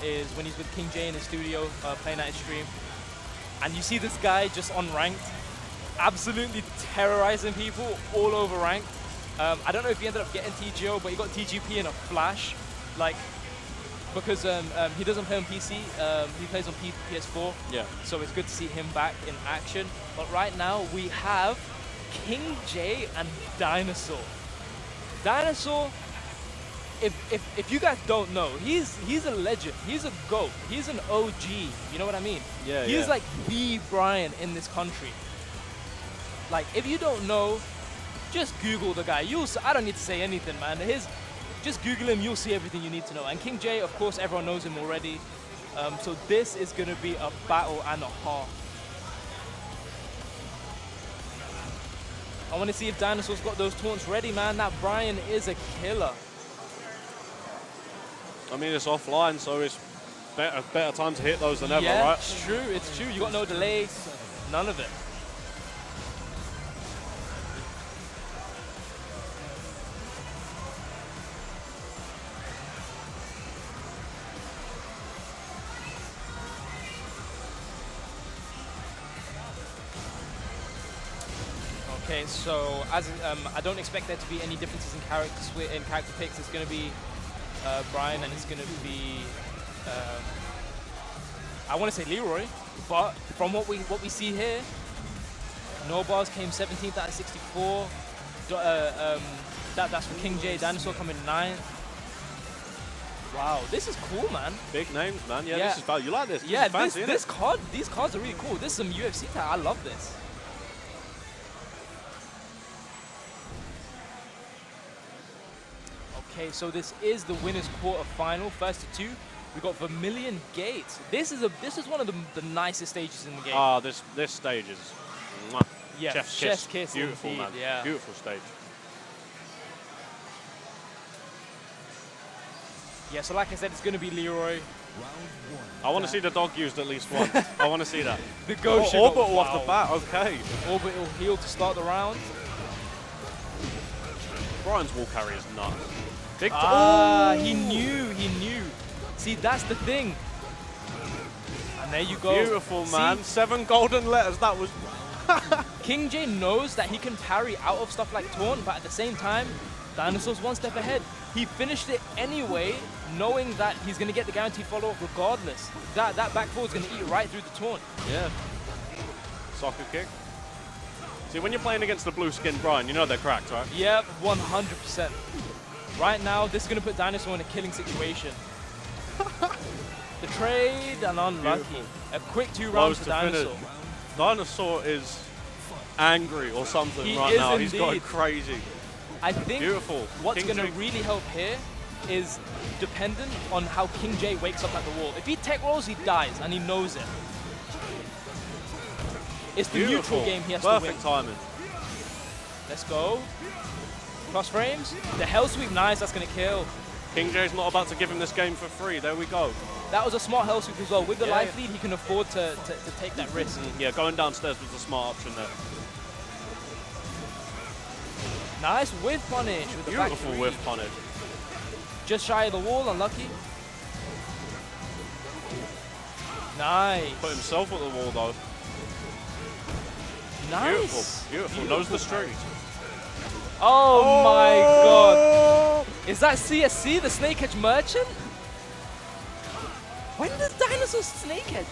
is when he's with King J in his studio playing at his stream, and you see this guy just on ranked, absolutely terrorizing people all over ranked. I don't know if he ended up getting TGO, but he got TGP in a flash, like, because he doesn't play on PC, he plays on PS4. Yeah. So it's good to see him back in action. But right now we have King J and Dinosaur. Dinosaur, if you guys don't know, he's a legend. He's a GOAT. He's an OG. You know what I mean? Yeah. He's like the Brian in this country. Like, if you don't know, just Google the guy. I don't need to say anything, man. Just Google him, you'll see everything you need to know. And King J, of course, everyone knows him already. So this is going to be a battle and a half. I want to see if Dinosaur's got those taunts ready, man. That Brian is a killer. I mean, it's offline, so it's better time to hit those than ever, yeah, right? It's true, it's true. You got no delay, none of it. Okay, so as I don't expect there to be any differences in character picks. It's going to be Brian, and it's going to be I want to say Leroy, but from what we see here, No Bars came 17th out of 64. That's for King J. Dinosaur coming 9th. Wow, this is cool, man. Big names, man. Yeah, this is value. You like this? Yeah, this is fancy, these cards are really cool. This is some UFC tag. I love this. Okay, so this is the winners quarter final, first to two. We got Vermilion Gates. This is one of the nicest stages in the game. Ah, this stage is mwah. Yeah, Chef's kiss. Beautiful, indeed, man. Yeah. Beautiful stage. Yeah, so like I said, it's going to be Leroy. I want to see the dog used at least once. I want to see that. The Ghost orbital off the bat, okay. Orbital heal to start the round. Brian's wall carry is nuts. He knew. See, that's the thing. And there you go. Beautiful, man. See, 7 golden letters, that was... King J knows that he can parry out of stuff like Taunt, but at the same time, Dinosaur's one step ahead. He finished it anyway, knowing that he's going to get the guaranteed follow-up regardless. That back four is going to eat right through the Taunt. Yeah. Soccer kick. See, when you're playing against the blue-skinned Brian, you know they're cracked, right? Yep, 100%. Right now, this is going to put Dinosaur in a killing situation. The trade and unlucky. Beautiful. A quick 2 rounds for Dinosaur. Finish. Dinosaur is angry or something He right is now. He's going indeed. crazy. I think Beautiful. what's King going to J. really help here is dependent on how King J wakes up at the wall. If he tech rolls, he dies, and he knows it. It's the Beautiful. neutral game he has Perfect to win. timing. Let's go. Cross frames. The hell sweep, nice, that's going to kill. King J's not about to give him this game for free. There we go. That was a smart hell sweep as well. With the Yeah, life yeah. lead, he can afford to take that risk. Yeah, going downstairs was a smart option there. Nice whiff punish with the back Beautiful three. whiff punish. Just shy of the wall, unlucky. Nice. Put himself at the wall though. Nice. Beautiful. Beautiful. Knows the street. Oh my god. Is that CSC, the Snake Edge Merchant? When did Dinosaur Snake Edge?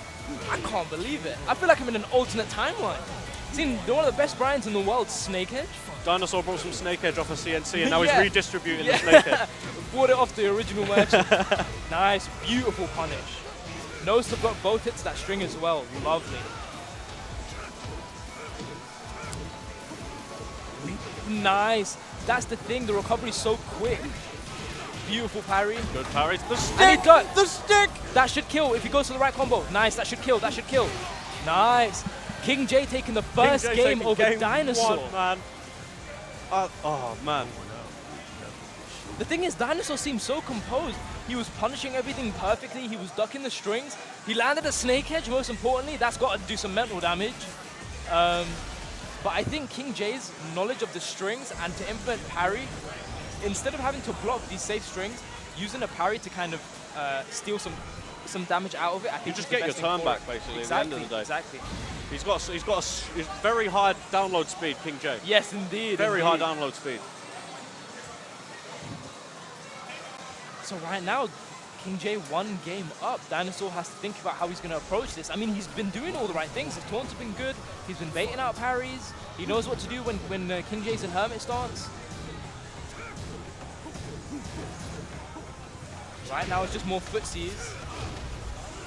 I can't believe it. I feel like I'm in an alternate timeline. Seen one of the best Brians in the world, Snake Edge. Dinosaur brought some Snake Edge off of CNC and now Yeah. he's redistributing the Snake Edge. Brought it off the original Merchant. Nice, beautiful punish. Knows to block both hits of that string as well. Lovely. Nice. That's the thing, the recovery's so quick. Beautiful parry. Good parry. The And stick! he got The stick! that should kill if he goes to the right combo. Nice, that should kill, that should kill. Nice. King J taking the first King J game taking over game Dinosaur. 1, man. Oh, man. The thing is, Dinosaur seemed so composed. He was punishing everything perfectly. He was ducking the strings. He landed a Snake Edge, most importantly. That's got to do some mental damage. But I think King J's knowledge of the strings and to implement parry, instead of having to block these safe strings, using a parry to kind of steal some damage out of it, I think You just is the get your best thing turn for back, it. basically, Exactly, at the end of the day. exactly. He's very high download speed, King J. Yes, indeed. Very high indeed. download speed. So right now, King J 1 game up. Dinosaur has to think about how he's going to approach this. I mean, he's been doing all the right things. His taunts have been good. He's been baiting out parries. He knows what to do when King J's in Hermit stance. Right now, it's just more footsies.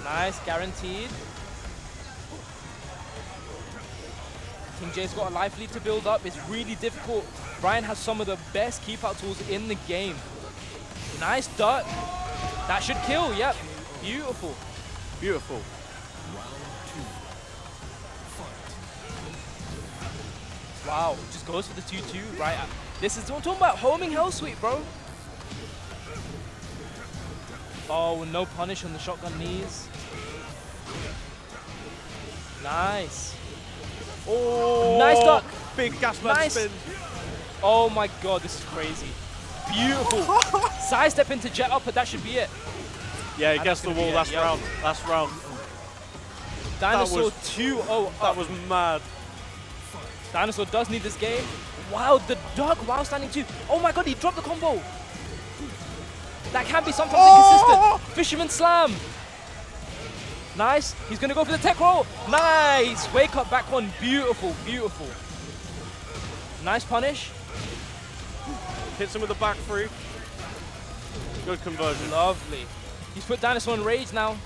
Nice, guaranteed. King J's got a life lead to build up. It's really difficult. Brian has some of the best keep-out tools in the game. Nice duck. That should kill, yep. Beautiful. Beautiful. Wow, just goes for the 2-2 right. This is what I'm talking about, homing Hell Sweep, bro. Oh, no punish on the shotgun knees. Nice. Oh, Nice duck. Big gas man Nice. spin. Oh my god, this is crazy. Beautiful. Sidestep into jet up, but that should be it. Yeah, he And gets that's the gonna be wall. it, That's yep. round. That's round. Dinosaur was- 2-0 That up. was mad. Dinosaur does need this game. Wow, the duck while standing 2. Oh my god, he dropped the combo. That can be sometimes inconsistent. Fisherman slam. Nice. He's going to go for the tech roll. Nice. Wake up back one. Beautiful, beautiful. Nice punish. Hits him with the back three. Good conversion. Lovely. He's put Dinosaur in rage now.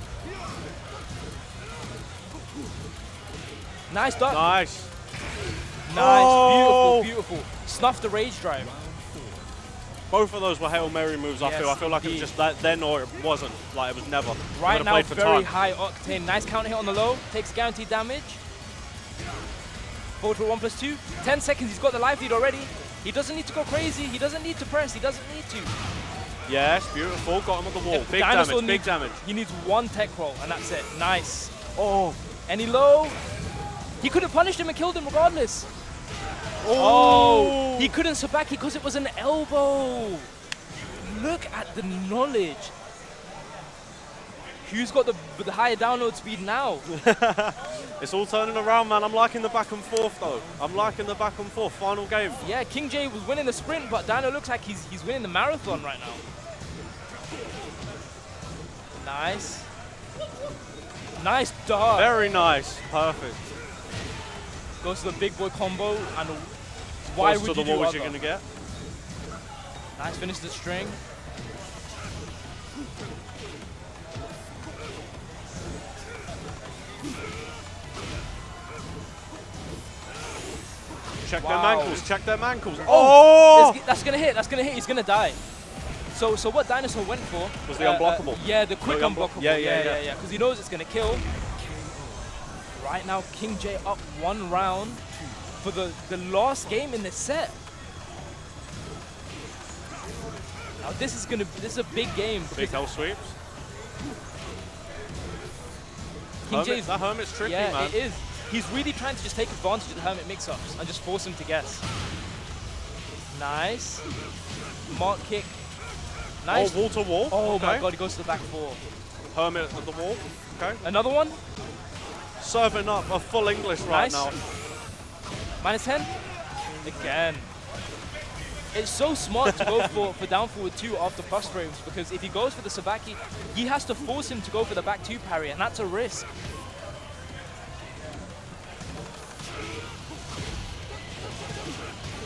Nice duck. Nice. Nice. Oh. Beautiful, beautiful. Snuff the rage drive. Both of those were Hail Mary moves, I Yes, feel. I feel like it was indeed. just that then or it wasn't. Like, it was never. Right Could've now, played for very time. high octane. Nice counter hit on the low. Takes guaranteed damage. Forward for 1+2. 10 seconds. He's got the life lead already. He doesn't need to go crazy. He doesn't need to press. He doesn't need to. Yes, beautiful. Got him on the wall. If Big Dinosaur damage, big needs- damage. He needs one tech roll, and that's it. Nice. Oh. Any low? He could have punished him and killed him regardless. Oh. He couldn't Sabaki because it was an elbow. Look at the knowledge. Who's got the higher download speed now? It's all turning around, man. I'm liking the back and forth, though. I'm liking the back and forth. Final game. Yeah, King J was winning the sprint, but Dino looks like he's winning the marathon right now. Nice. Nice dart. Very nice. Perfect. Goes to the big boy combo, and why Goes would to the you do wall, other? you're going to get. Nice finish the string. Check Wow. them ankles. Check them ankles. Oh! That's gonna hit. That's gonna hit. He's gonna die. So what Dinosaur went for Was the unblockable. Yeah, the quick The unblockable. yeah. Because he knows it's gonna kill. Right now, King J up 1 round for the last game in the set. Now this is a big game. Big hell sweeps. King J's, That Hermit's tricky, yeah, man. it is. He's really trying to just take advantage of the Hermit mix-ups and just force him to guess. Nice. Mark kick. Nice. Oh, wall to wall. Oh okay. my god, he goes to the back 4. Hermit at the wall. Okay. Another one. Serving up a full English right Nice. now. -10. Again. It's so smart to go for down forward 2 after plus frames, because if he goes for the Sabaki, he has to force him to go for the back 2 parry, and that's a risk.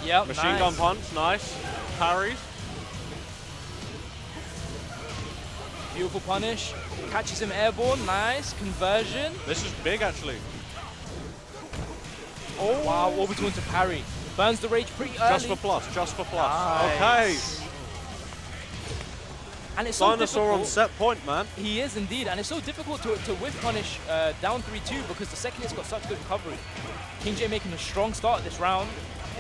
Yep, Machine nice. gun punch. Nice. Parries. Beautiful punish. Catches him airborne. Nice. Conversion. This is big, actually. Oh. Wow, orbital into parry. Burns the rage pretty early. Just for plus. Just for plus. Nice. Okay. And it's so Dinosaur on difficult. set point, man. He is indeed, and it's so difficult to whiff punish down 3-2 because the second it's got such good recovery. King J making a strong start at this round.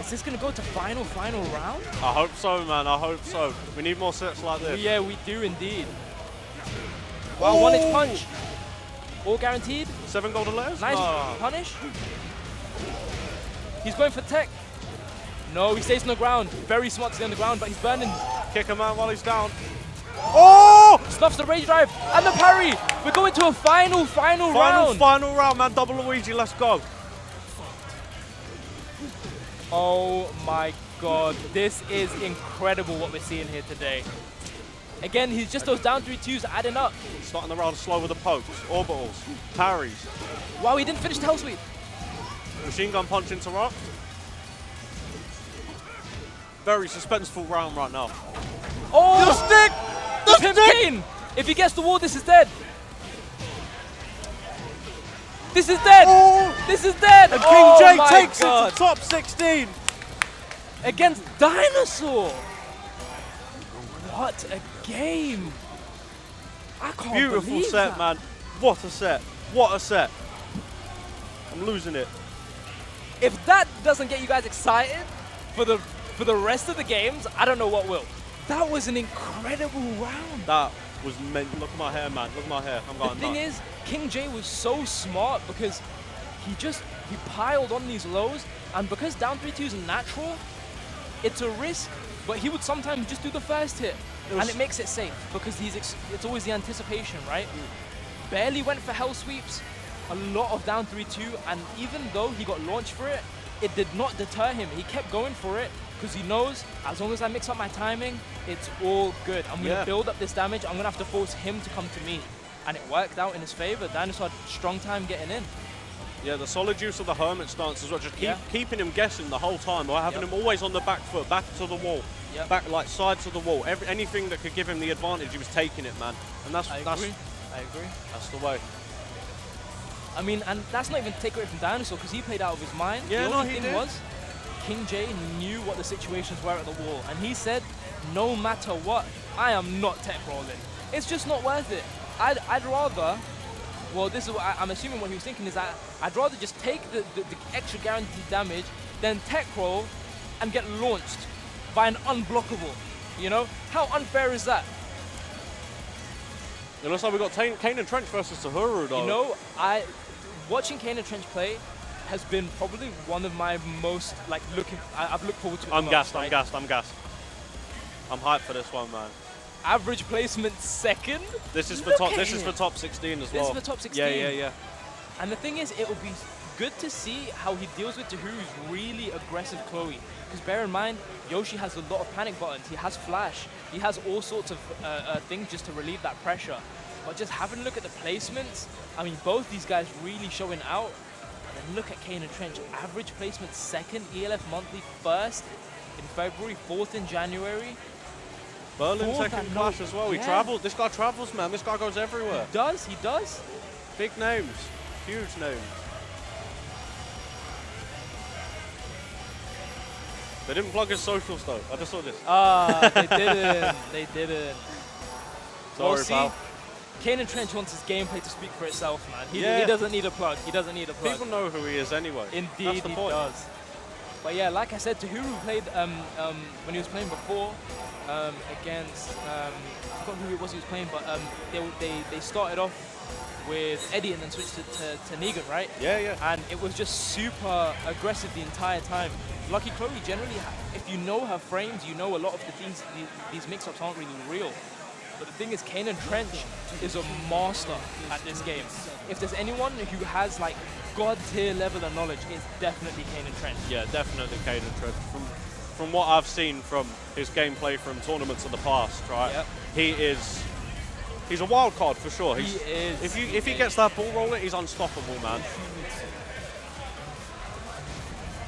Is this going to go to final round? I hope so, man. I hope so. We need more sets like this. Yeah, we do indeed. Wow, 1-inch punch. All guaranteed. 7 golden letters? Nice No. punish. He's going for tech. No, he stays on the ground. Very smart to stay on the ground, but he's burning. Kick him out while he's down. Oh! Stuffs the rage drive and the parry. We're going to a final round. Final round, man. Double Luigi, let's go. Oh my god, this is incredible what we're seeing here today. Again, he's just those down 3-2s adding up. Starting the round slow with the pokes, orbitals, parries. Wow, he didn't finish the hell sweep. Machine gun punch interrupt. Very suspenseful round right now. Oh! The stick! The Pimpkin! If he gets the wall, this is dead. This is dead! Oh! This is dead! And Oh King J my takes God. it to top 16. Against Dinosaur! What a game! I can't Beautiful believe set, that. man. What a set. What a set. I'm losing it. If that doesn't get you guys excited for the rest of the games, I don't know what will. That was an incredible round. That was meant. Look at my hair, man. Look at my hair. I'm The going thing nuts. is, King J was so smart because he piled on these lows, and because down 3-2 is natural, it's a risk, but he would sometimes just do the first hit, and it makes it safe because it's always the anticipation, right? Barely went for hell sweeps, a lot of down 3-2, and even though he got launched for it, it did not deter him. He kept going for it because he knows as long as I mix up my timing, it's all good. I'm going to build up this damage. I'm going to have to force him to come to me. And it worked out in his favor. Dinosaur had strong time getting in. Yeah, the solid use of the Hermit stance as well, just keeping him guessing the whole time, or having him always on the back foot, back to the wall, back like side to the wall. Anything that could give him the advantage, he was taking it, man. And I agree. That's the way. I mean, and that's not even to take away from Dinosaur because he played out of his mind. Yeah, the no, only he thing did. was, King J knew what the situations were at the wall, and he said, no matter what, I am not tech rolling. It's just not worth it. I'd rather, well, this is what I'm assuming what he was thinking is that I'd rather just take the extra guaranteed damage than tech roll and get launched by an unblockable. You know? How unfair is that? It looks like we've got Kane and Trench versus Tahuru, though. You know, watching Kane and Trench play has been probably one of my most, like, I've looked forward to it. I'm gassed. I'm hyped for this one, man. Average placement second. This is for top 16 as well. This is for top 16. Yeah. And the thing is, it will be good to see how he deals with Tahuru's really aggressive Chloe. Because bear in mind, Yoshi has a lot of panic buttons. He has flash. He has all sorts of things just to relieve that pressure. But just having a look at the placements, I mean, both these guys really showing out. And then look at Kane and Trench. Average placement second, ELF monthly first in February, 4th in January. Berlin Tekken Clash as well. He travels. This guy travels, man. This guy goes everywhere. He does. Big names. Huge names. They didn't plug his socials, though. I just saw this. They didn't. Sorry, pal. Kane and Trench wants his gameplay to speak for itself, man. He doesn't need a plug. People know who he is anyway. Indeed, he does. But yeah, like I said, Tahuru played when he was playing before against I forgot who it was he was playing, but they started off with Eddie and then switched to Negan, right? Yeah. And it was just super aggressive the entire time. Lucky Chloe generally, if you know her frames, you know a lot of the things, these mix-ups aren't really real. But the thing is, Kane and Trench is a master at this game. If there's anyone who has like god-tier level of knowledge, it's definitely Kane and Trench. Yeah, definitely Kane and Trench. From what I've seen from his gameplay from tournaments in the past, right? Yep. He's a wild card for sure. He is. If he gets that ball rolling, he's unstoppable, man.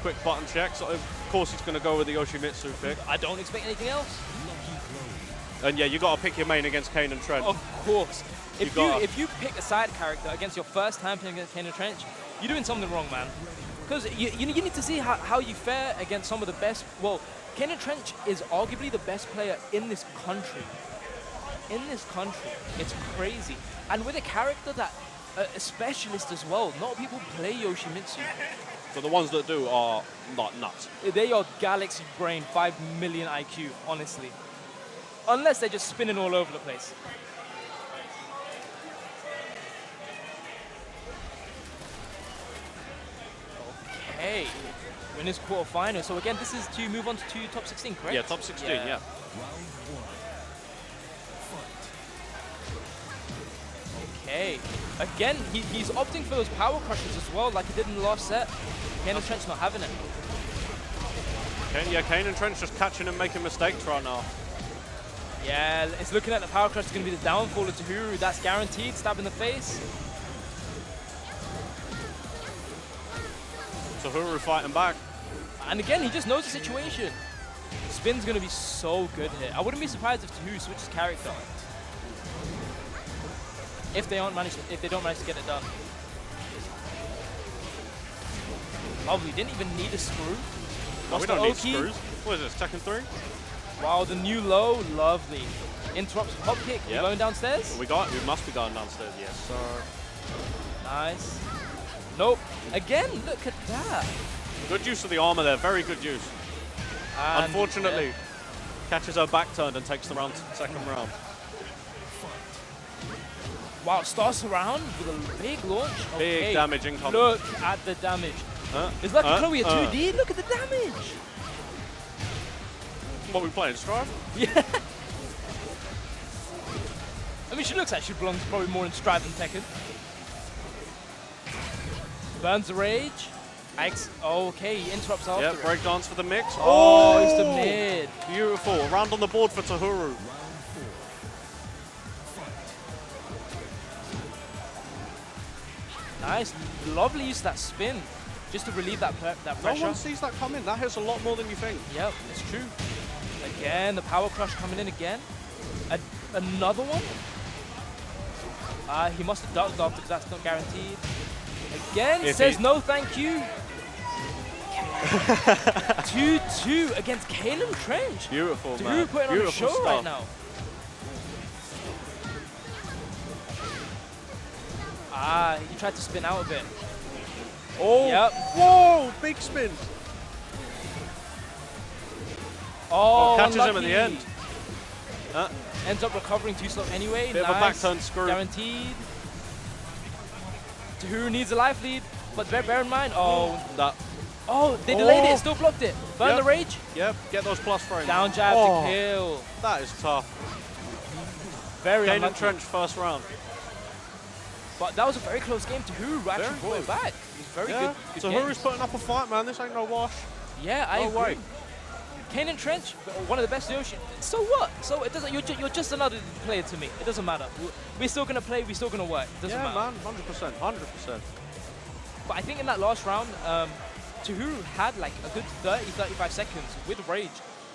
Quick button check. So of course he's going to go with the Yoshimitsu pick. I don't expect anything else. And yeah, you got to pick your main against Kane and Trench. Of course. If you pick a side character against your first time playing against Kane and Trench, you're doing something wrong, man. Because you need to see how you fare against some of the best. Well, Kane and Trench is arguably the best player in this country. It's crazy. And with a character that a specialist as well. Not people play Yoshimitsu. So the ones that do are not nuts. They are galaxy brain, 5 million IQ, honestly. Unless they're just spinning all over the place. Okay, winners quarterfinal. So again, this is to move on to top 16, correct? Yeah, top 16, yeah. Okay, again, he's opting for those power crushes as well, like he did in the last set. Kane and Trench not having it. Kane and Trench just catching and making mistakes right now. Yeah, it's looking at the power crush is going to be the downfall of Tahuru. That's guaranteed. Stab in the face. Tahuru fighting back. And again, he just knows the situation. Spin's going to be so good here. I wouldn't be surprised if Tahuru switches character. If they don't manage to get it done. Lovely. Didn't even need a screw. No, we don't need screws. What is this, Tekken 3? Wow, the new low, lovely. Interrupts hop kick. Yep. Going downstairs? We must be going downstairs, yes, sir. Nice. Nope. Again, look at that. Good use of the armor there, very good use. And unfortunately, catches her back turned and takes the second round. Wow, starts around with a big launch. Okay. Big damage incoming. Look at the damage. Is Lucky Chloe a 2D? Look at the damage. What are we playing, Strive? Yeah. I mean, she looks like she belongs probably more in Strive than Tekken. Burns the rage. Okay, he interrupts after it. Breakdance for the mix. Oh, it's the mid. Beautiful. Round on the board for Tahuru. Nice. Lovely use of that spin. Just to relieve that pressure. No one sees that coming. That hits a lot more than you think. Yep, it's true. Again, the power crush coming in again. Another one. He must have ducked after because that's not guaranteed. Again, says no thank you. 2-2 against Kanan Trench. Beautiful, Who man. putting on a Beautiful show stuff. right now? Ah, he tried to spin out a bit. Oh, Yep. whoa, big spin. Oh, Catches him at unlucky. the end. Ends up recovering too slow anyway. Bit nice. of a back turn screw. Guaranteed. Tahuru needs a life lead, but bear in mind, oh, they delayed it, still blocked it. Burn Yep. the rage. Yep, get those plus frames. Down jab Oh. to kill. That is tough. Very Kanan unlucky. Trench first round. But that was a very close game. Tahuru actually Very brought it close. back. It was very Yeah, good Tahuru's games. putting up a fight, man. This ain't no wash. Yeah, I No agree. way. Kanan Trench, one of the best Yoshi. So what? So it doesn't. You're just another player to me. It doesn't matter. We're still gonna play. We're still gonna work. It doesn't Yeah, matter. man, 100%, 100%. But I think in that last round, Tahuru had like a good 30, 35 seconds with rage.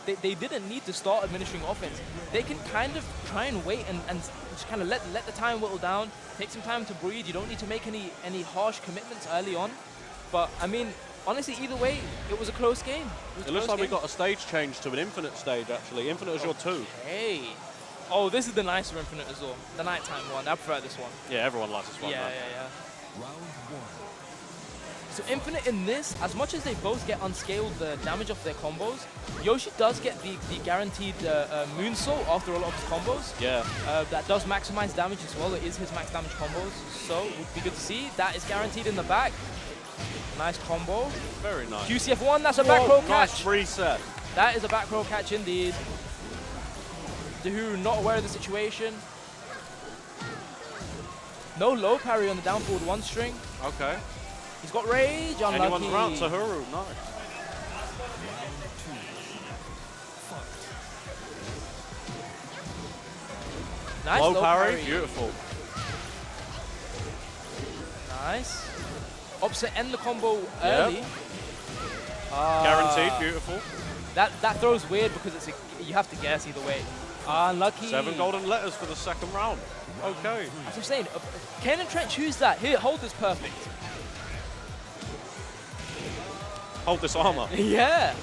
They didn't need to start administering offense. They can kind of try and wait and just kind of let the time whittle down. Take some time to breathe. You don't need to make any harsh commitments early on. But I mean, honestly, either way, it was a close game. It looks like we got a stage change to an Infinite stage, actually. Infinite is your 2. Hey. Oh, this is the nicer Infinite as well. The nighttime one. I prefer this one. Yeah, everyone likes this one, Yeah, man. yeah. Round 1. So Infinite in this, as much as they both get unscaled the damage of their combos, Yoshi does get the guaranteed moonsault after a lot of his combos. Yeah. That does maximize damage as well. It is his max damage combos. So it would be good to see. That is guaranteed in the back. Nice combo. Very nice. QCF1, that's a back row Nice catch. reset. That is a back row catch indeed. Tahuru not aware of the situation. No low parry on the down forward 1 string. Okay. He's got rage, unlucky. Anyone's round, Tahuru, nice. Nice Low parry, beautiful. Nice. Opposite end the combo early. Guaranteed, beautiful. That throw's weird because you have to guess either way. Unlucky. 7 golden letters for the second round. Okay. That's what I'm saying. Kanan Trench, who's that? Here, hold this perfect. Hold this armor. Yeah.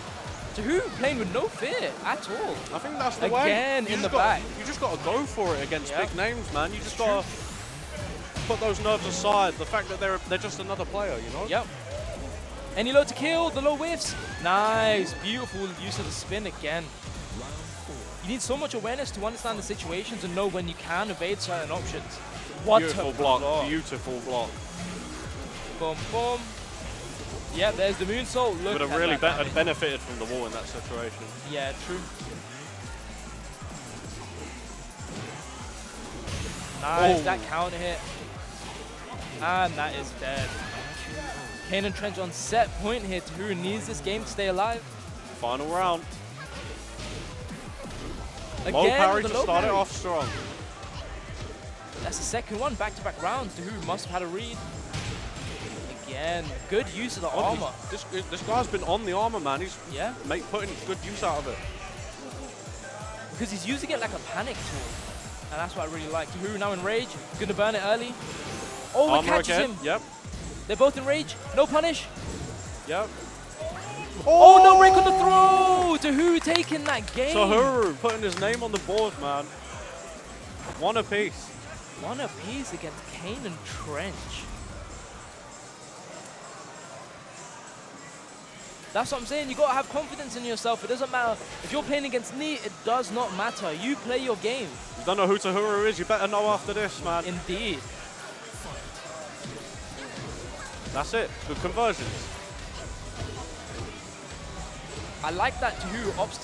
Tahuru playing with no fear at all. I think that's the way. Again You in the just gotta- back. You just got to go for it against Yep. big names, man. You just got to put those nerves aside. The fact that they're just another player, you know? Yep. Any low to kill, the low whiffs. Nice, beautiful use of the spin again. You need so much awareness to understand the situations and know when you can evade certain options. What Beautiful a block. Beautiful block. Boom, boom. Yep, there's the moonsault. Look Would have at really that damage. benefited from the wall in that situation. Yeah, true. Nice, Oh. that counter hit. And that is dead. Kanan Trench on set point here. Tahuru needs this game to stay alive. Final round. Again, Low parry with to the low start it parry. off strong. That's the second one, back-to-back rounds. Tahuru must have had a read. Again, good use of the armor. This guy's been on the armor, man. He's Yeah, putting good use out of it. because he's using it like a panic tool. And that's what I really like. Tahuru now in rage. Gonna burn it early. Oh, it Armor catches again. him. Yep. They're both in rage. No punish. Yep. Oh, no break on the throw! Tahuru taking that game. Tahuru putting his name on the board, man. One apiece. One apiece against Kanan Trench. That's what I'm saying. You gotta have confidence in yourself. It doesn't matter if you're playing against me. It does not matter. You play your game. You don't know who Tahuru is. You better know after this, man. Indeed. That's it. Good conversions. I like that Tahuru opts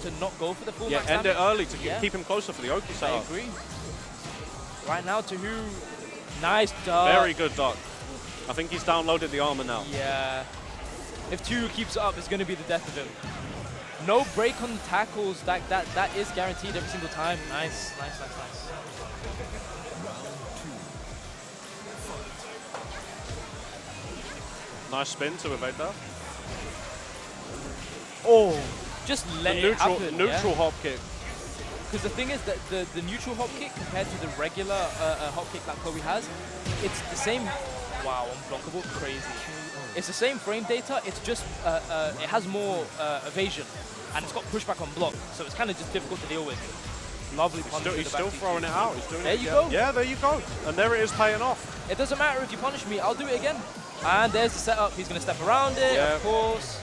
to not go for the full Yeah, max end it damage. early to Yeah. keep him closer for the Oki I setup. agree. Right now, Tahuru, nice duck. Very good duck. I think he's downloaded the armor now. Yeah. If Tahuru keeps it up, it's going to be the death of him. No break on the tackles. That is guaranteed every single time. Nice, nice, nice, nice. Nice spin to evade that. Oh, just let The it neutral, happen. neutral hop kick. Because the thing is that the neutral hop kick compared to the regular hop kick that Kobe has, it's the same. Wow, unblockable, crazy. It's the same frame data. It's just it has more evasion, and it's got pushback on block, so it's kind of just difficult to deal with. Lovely punish. He's still throwing it out. He's doing there it you again. go. Yeah, there you go. And there it is, paying off. It doesn't matter if you punish me. I'll do it again. And there's the setup. He's going to step around it, of course.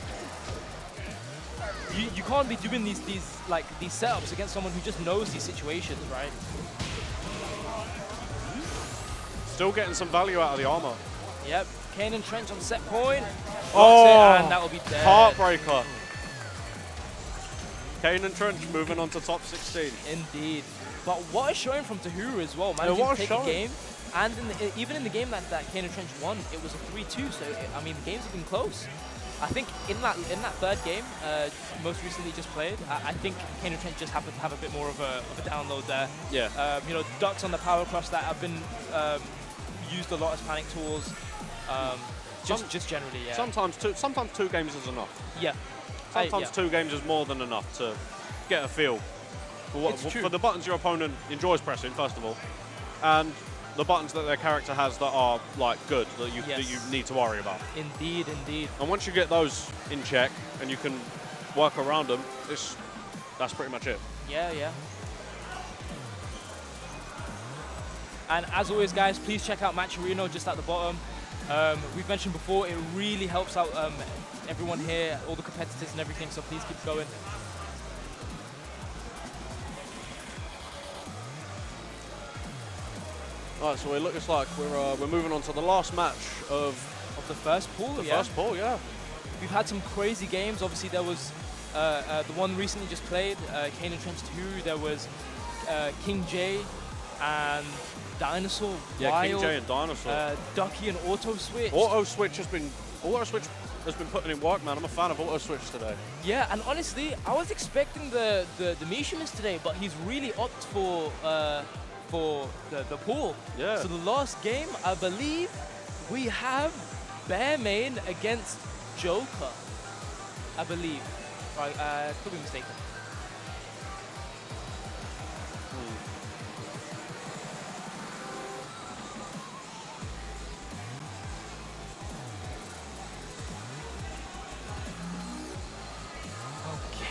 You can't be doing these setups against someone who just knows these situations, right? Still getting some value out of the armor. Yep. Kane and Trench on set point. Oh, and that will be dead. Heartbreaker. Kane and Trench moving on to top 16. Indeed. But what a showing from Tahuru as well. Managing to take a game. And even in the game that Kane and Trench won, it was a 3-2. So, I mean, the games have been close. I think in that third game, most recently just played, I think Kane and Trench just happened to have a bit more of a download there. Yeah. You know, ducks on the power crush that have been used a lot as panic tools. Just generally, yeah. Sometimes two games is enough. Yeah. Sometimes 2 games is more than enough to get a feel for the buttons your opponent enjoys pressing, first of all, and the buttons that their character has that are like good, that you need to worry about. Indeed, indeed. And once you get those in check and you can work around them, that's pretty much it. Yeah, yeah. And as always, guys, please check out Matcherino just at the bottom. We've mentioned before, it really helps out everyone here, all the competitors and everything, so please keep going. Right, so it looks like we're moving on to the last match of the first pool. First pool, yeah. We've had some crazy games. Obviously, there was the one recently just played, Kane and Trench 2. There was King J and Dinosaur. Yeah, Wild, King J and Dinosaur. Ducky and Auto Switch. Auto Switch has been putting in work, man. I'm a fan of Auto Switch today. Yeah, and honestly, I was expecting the Mishimus today, but he's really opted for the pool. Yeah. So the last game, I believe, we have Bear Main against Joker. I believe. Right, could be mistaken.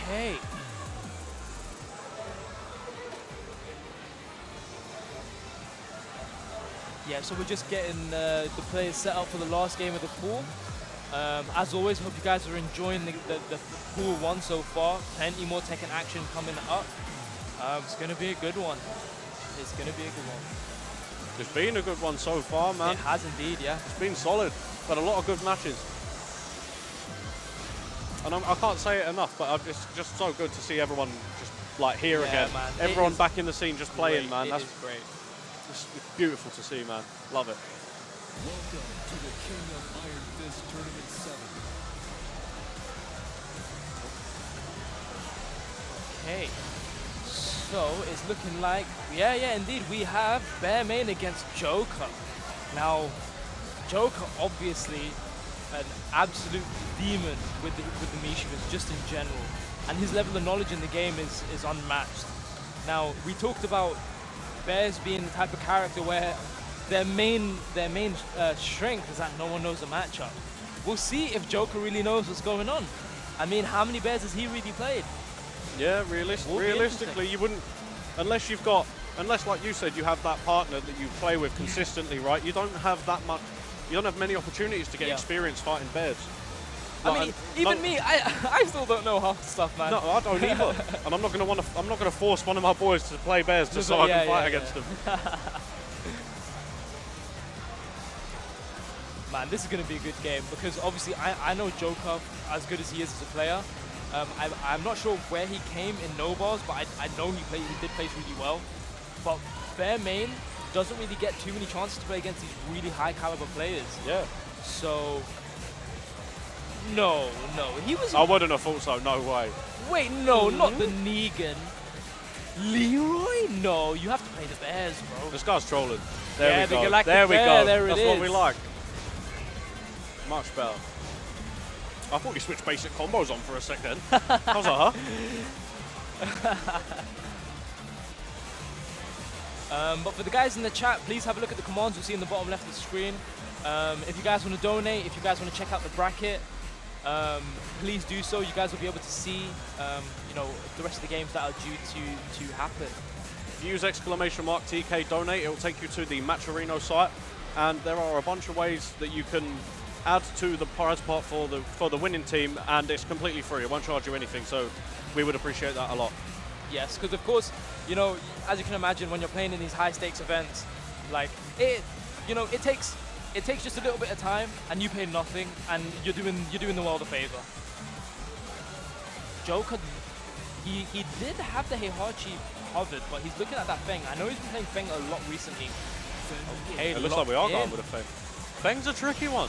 Okay. Yeah, so we're just getting the players set up for the last game of the pool. As always, hope you guys are enjoying the pool 1 so far. Plenty more Tekken action coming up. It's going to be a good one. It's going to be a good one. It's been a good one so far, man. It has indeed, yeah. It's been solid. Had a lot of good matches. And I can't say it enough, but it's just so good to see everyone just like here again. Man. Everyone back in the scene just playing, man. That's great. It's beautiful to see, man. Love it. Welcome to the King of Iron Fist Tournament 7. Okay. So it's looking like, yeah, indeed, we have Bear Main against Joker. Now, Joker obviously an absolute demon with the Mishimas just in general, and his level of knowledge in the game is unmatched. Now, we talked about Bears being the type of character where their main strength is that no one knows the matchup. We'll see if Joker really knows what's going on. I mean, how many Bears has he really played? Yeah, realistically, you wouldn't, unless like you said, you have that partner that you play with consistently, right? You don't have that much. You don't have many opportunities to get experience fighting bears. I mean, even me, I still don't know half the stuff, man. No, I don't either. And I'm not gonna force one of my boys to play bears just so I can fight against them. Man, this is gonna be a good game because obviously I know Joker as good as he is as a player. I'm not sure where he came in no bars, but I know he did play really well. But Bear Main doesn't really get too many chances to play against these really high caliber players. Yeah. So, no, he was. I wouldn't have thought so. No way. Wait, no, not the Negan. Leroy? No, you have to play the Bears, bro. This guy's trolling. There we the go. Galactic There we Bear, go. there it That's is. what we like. Much better. I thought you switched basic combos on for a second. I was like, huh? But for the guys in the chat, please have a look at the commands you'll see in the bottom left of the screen. If you guys want to donate, if you guys want to check out the bracket, please do so. You guys will be able to see, you know, the rest of the games that are due to happen. If you use !TK donate, it will take you to the Matcherino site, and there are a bunch of ways that you can add to the prize pot for the winning team, and it's completely free. It won't charge you anything, so we would appreciate that a lot. Yes, because of course, you know, as you can imagine, when you're playing in these high stakes events, like you know, it takes just a little bit of time, and you pay nothing, and you're doing the world a favor. Joker, he did have the Heihachi covered, but he's looking at that Feng. I know he's been playing Feng a lot recently. Okay, It looks like we are going with a Feng. Feng's a tricky one.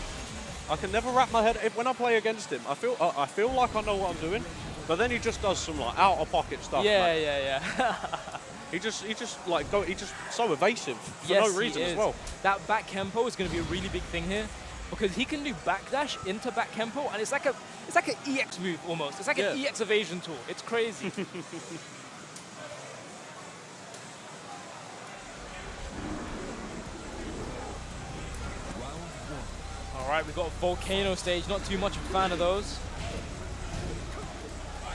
I can never wrap my head when I play against him. I feel like I know what I'm doing, but then he just does some like out of pocket stuff. Yeah, like, yeah. He's just so evasive for Yes, no reason he as is. well. That back Kempo is going to be a really big thing here, because he can do backdash into back Kempo, and it's like an EX move almost. It's like an EX evasion tool. It's crazy. All right, we've got a volcano stage. Not too much of a fan of those.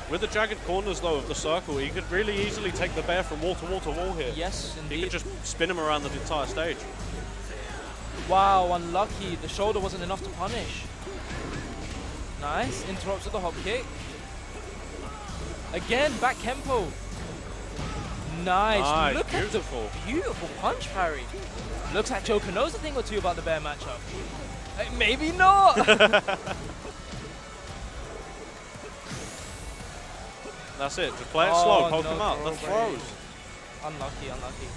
With the jagged corners though of the circle, he could really easily take the bear from wall to wall to wall here. Yes, indeed. He could just spin him around the entire stage. Wow, unlucky. The shoulder wasn't enough to punish. Nice. Interrupts with the hop kick. Again, back Kempo. Nice. Look beautiful. at the beautiful punch parry. Looks like Joker knows a thing or two about the bear matchup. Maybe not. That's it. Just play it slow. Poke no him out. The throws. Unlucky, unlucky.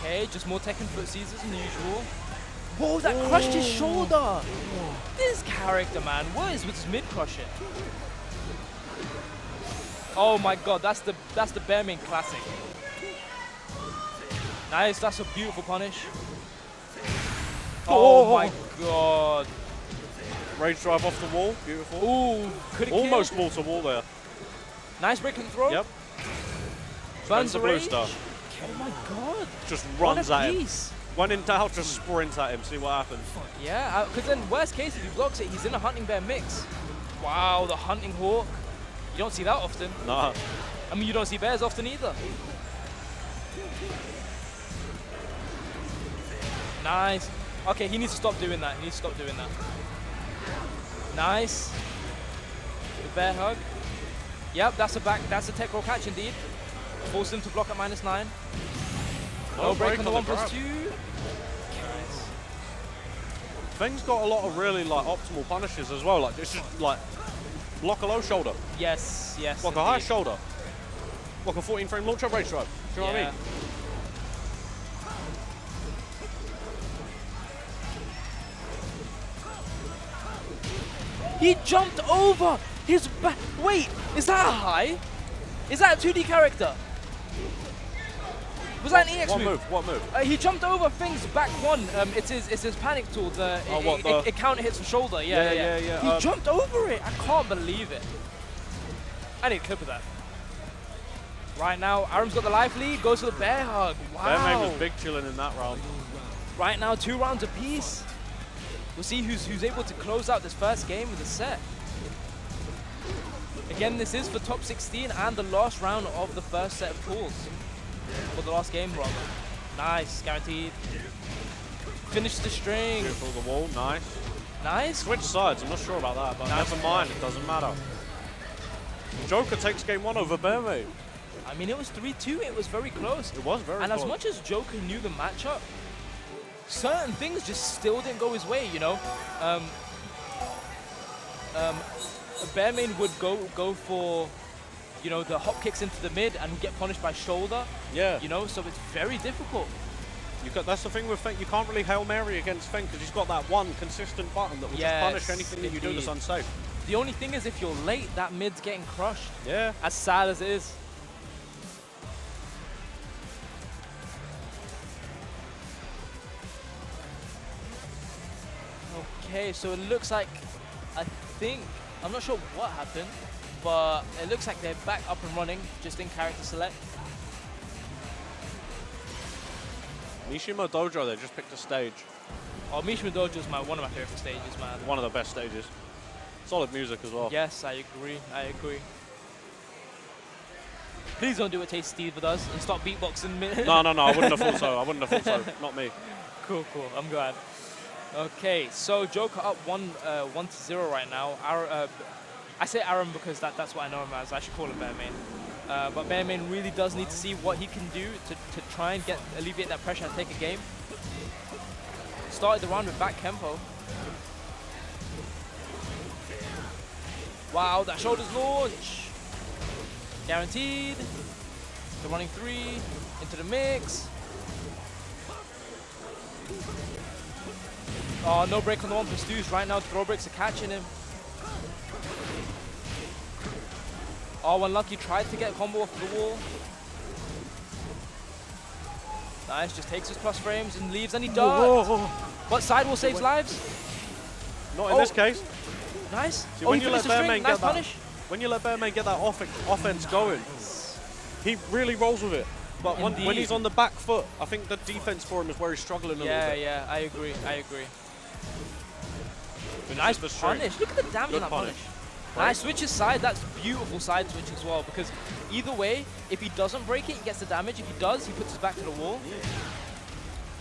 Okay, just more Tekken foot seizures than usual. Whoa, that crushed his shoulder. This character, man. What is with this mid crushing? Oh my god, that's the bear main classic. Nice, that's a beautiful punish. Oh my god. Rage drive off the wall. Beautiful. Ooh, could it almost wall to wall there. Nice break and throw. Yep. Burns the blue rage. star. Oh my god. Just runs at him. Piece. When in doubt, just sprints at him. See what happens. Yeah, because then worst case, if he blocks it, he's in a hunting bear mix. Wow, the hunting hawk. You don't see that often. Nah. I mean, you don't see bears often either. Nice. Okay, he needs to stop doing that. He needs to stop doing that. Nice. The bear hug. Yep, that's a tech roll catch indeed. Forced him to block at -9. No break on the 1+2. Nice. Feng's got a lot of really like optimal punishes as well. Like it's just like block a low shoulder. Yes, yes. Block a high shoulder. Block a 14 frame launcher rage drive. Do you know what I mean? He jumped over his back. Wait, is that a high? Is that a 2D character? Was that an EX move? What move? He jumped over Feng's back one. It's his panic tool. It counter hits the shoulder. Yeah. He jumped over it. I can't believe it. I need a clip of that. Right now, Aram's got the life lead. Goes for the bear hug. Wow. Bear main was big chilling in that round. Right now, 2 rounds apiece. We'll see who's able to close out this first game of the set. Again, this is for top 16 and the last round of the first set of pools. For the last game, rather. Nice, guaranteed. Finish the string. Beautiful, the wall, nice. Nice. Switch sides, I'm not sure about that, but never mind, it doesn't matter. Joker takes game 1 over Bear Main. I mean, it was 3-2, it was very close. It was very close. And as much as Joker knew the matchup, certain things just still didn't go his way, you know? Bear Main would go for, you know, the hop kicks into the mid and get punished by shoulder. Yeah. You know, so it's very difficult. That's the thing with Feng, you can't really Hail Mary against Feng because he's got that one consistent button that will just punish anything that you do that's unsafe. The only thing is if you're late, that mid's getting crushed. Yeah. As sad as it is. Okay, so it looks like, I'm not sure what happened, but it looks like they're back up and running, just in character select. Mishima Dojo, they just picked a stage. Oh, Mishima Dojo is one of my favorite stages, man. One of the best stages. Solid music as well. Yes, I agree. I agree. Please don't do what Tasty Steve does and stop beatboxing me. No, I wouldn't have thought so. I wouldn't have thought so. Not me. Cool. I'm glad. Okay, so Joker up 1-0 right now. I say Aram because that's what I know him as. I should call him Bearmain. But Bearmain really does need to see what he can do to try and alleviate that pressure and take a game. Started the round with back Kempo. Wow, that shoulders launch. Guaranteed. The running 3 into the mix. Oh, no break on the 1+2s. Right now, throw breaks are catching him. Oh, unlucky. Tried to get a combo off the wall. Nice. Just takes his plus frames and leaves, and he does. But sidewall saves lives. Not in this case. Nice. See, when you let Bearmain nice punish. When you let Bearmain get that offense going, he really rolls with it. But when he's on the back foot, I think the defense for him is where he's struggling a little bit. Yeah, I agree. Nice punish. Look at the damage on that punish. Nice, switches side. That's beautiful side switch as well, because either way, if he doesn't break it, he gets the damage. If he does, he puts his back to the wall.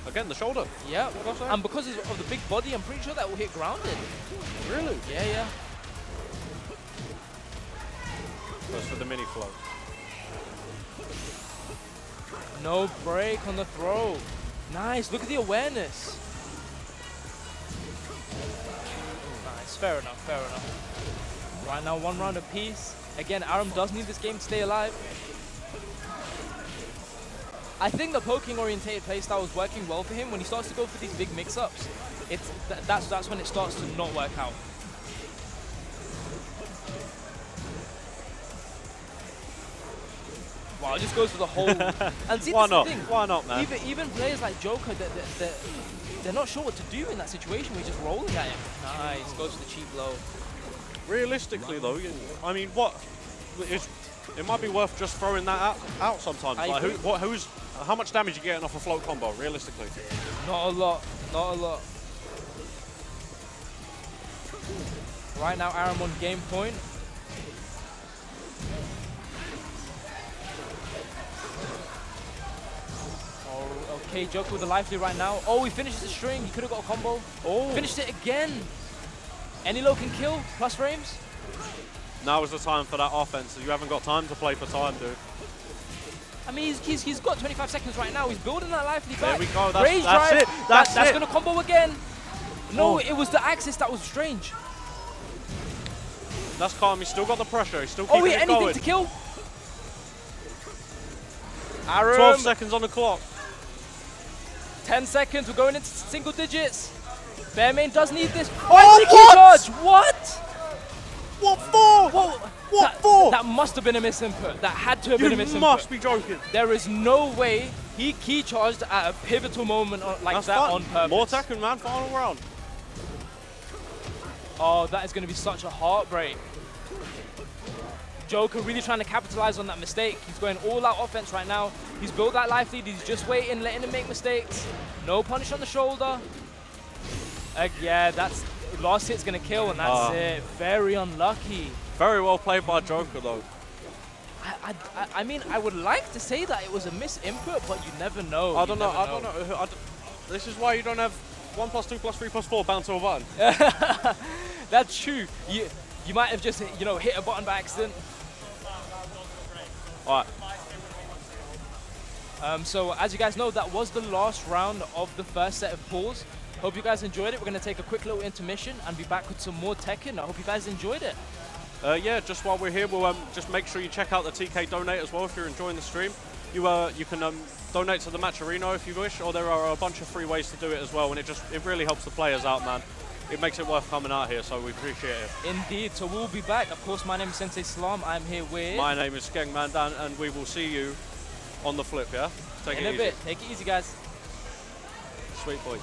Again, the shoulder. Yeah, and because of the big body, I'm pretty sure that will hit grounded. Really? Yeah. Goes for the mini flow. No break on the throw. Nice, look at the awareness. Nice, fair enough. Right now, 1 round apiece. Again, Aram does need this game to stay alive. I think the poking orientated playstyle is working well for him. When he starts to go for these big mix-ups, that's when it starts to not work out. Wow, it just goes for the whole. And see, Why that's not? the thing. Why not, man? Even players like Joker, they're not sure what to do in that situation. We're just rolling at him. Nice, goes for the cheap blow. Realistically, though, I mean, it might be worth just throwing that out sometimes. Like, how much damage are you getting off a float combo, realistically? Not a lot. Right now, Aram on game point. Oh, okay, Joker with the life lead right now. Oh, he finishes the string. He could have got a combo. Oh, finished it again. Any low can kill. Plus frames. Now is the time for that offense. You haven't got time to play for time, dude. I mean, he's got 25 seconds right now. He's building that life lead back. There we go. That's it. That's going to combo again. No, it was the axis that was strange. That's calm. He's still got the pressure. He's still keeping it anything going. to kill. Aram. 12 seconds on the clock. 10 seconds. We're going into single digits. Bearmain does need this. Oh, what? Charge. What? What for? What for? That must have been a misinput. That had to have been a misinput. You must be joking. There is no way he key charged at a pivotal moment like that on purpose. More Tekken, man. Final round. Oh, that is going to be such a heartbreak. Joker really trying to capitalize on that mistake. He's going all out offense right now. He's built that life lead. He's just waiting, letting him make mistakes. No punish on the shoulder. Yeah, that's last hit's going to kill, and that's it. Very unlucky. Very well played by Joker, though. I mean, I would like to say that it was a misinput, but you never know. I don't know. This is why you don't have 1 + 2 + 3 + 4 bound to a button. That's true. You might have just hit a button by accident. All right. So as you guys know, that was the last round of the first set of pools. Hope you guys enjoyed it. We're going to take a quick little intermission and be back with some more Tekken. I hope you guys enjoyed it. Yeah, just while we're here, we'll just make sure you check out the TK Donate as well if you're enjoying the stream. You can donate to the Match Arena if you wish, or there are a bunch of free ways to do it as well, and it really helps the players out, man. It makes it worth coming out here, so we appreciate it. Indeed, so we'll be back. Of course, my name is Sensei Salam. I'm here with... My name is SkengManDan, and we will see you on the flip, yeah? In a bit. Take it easy, guys. Sweet boys.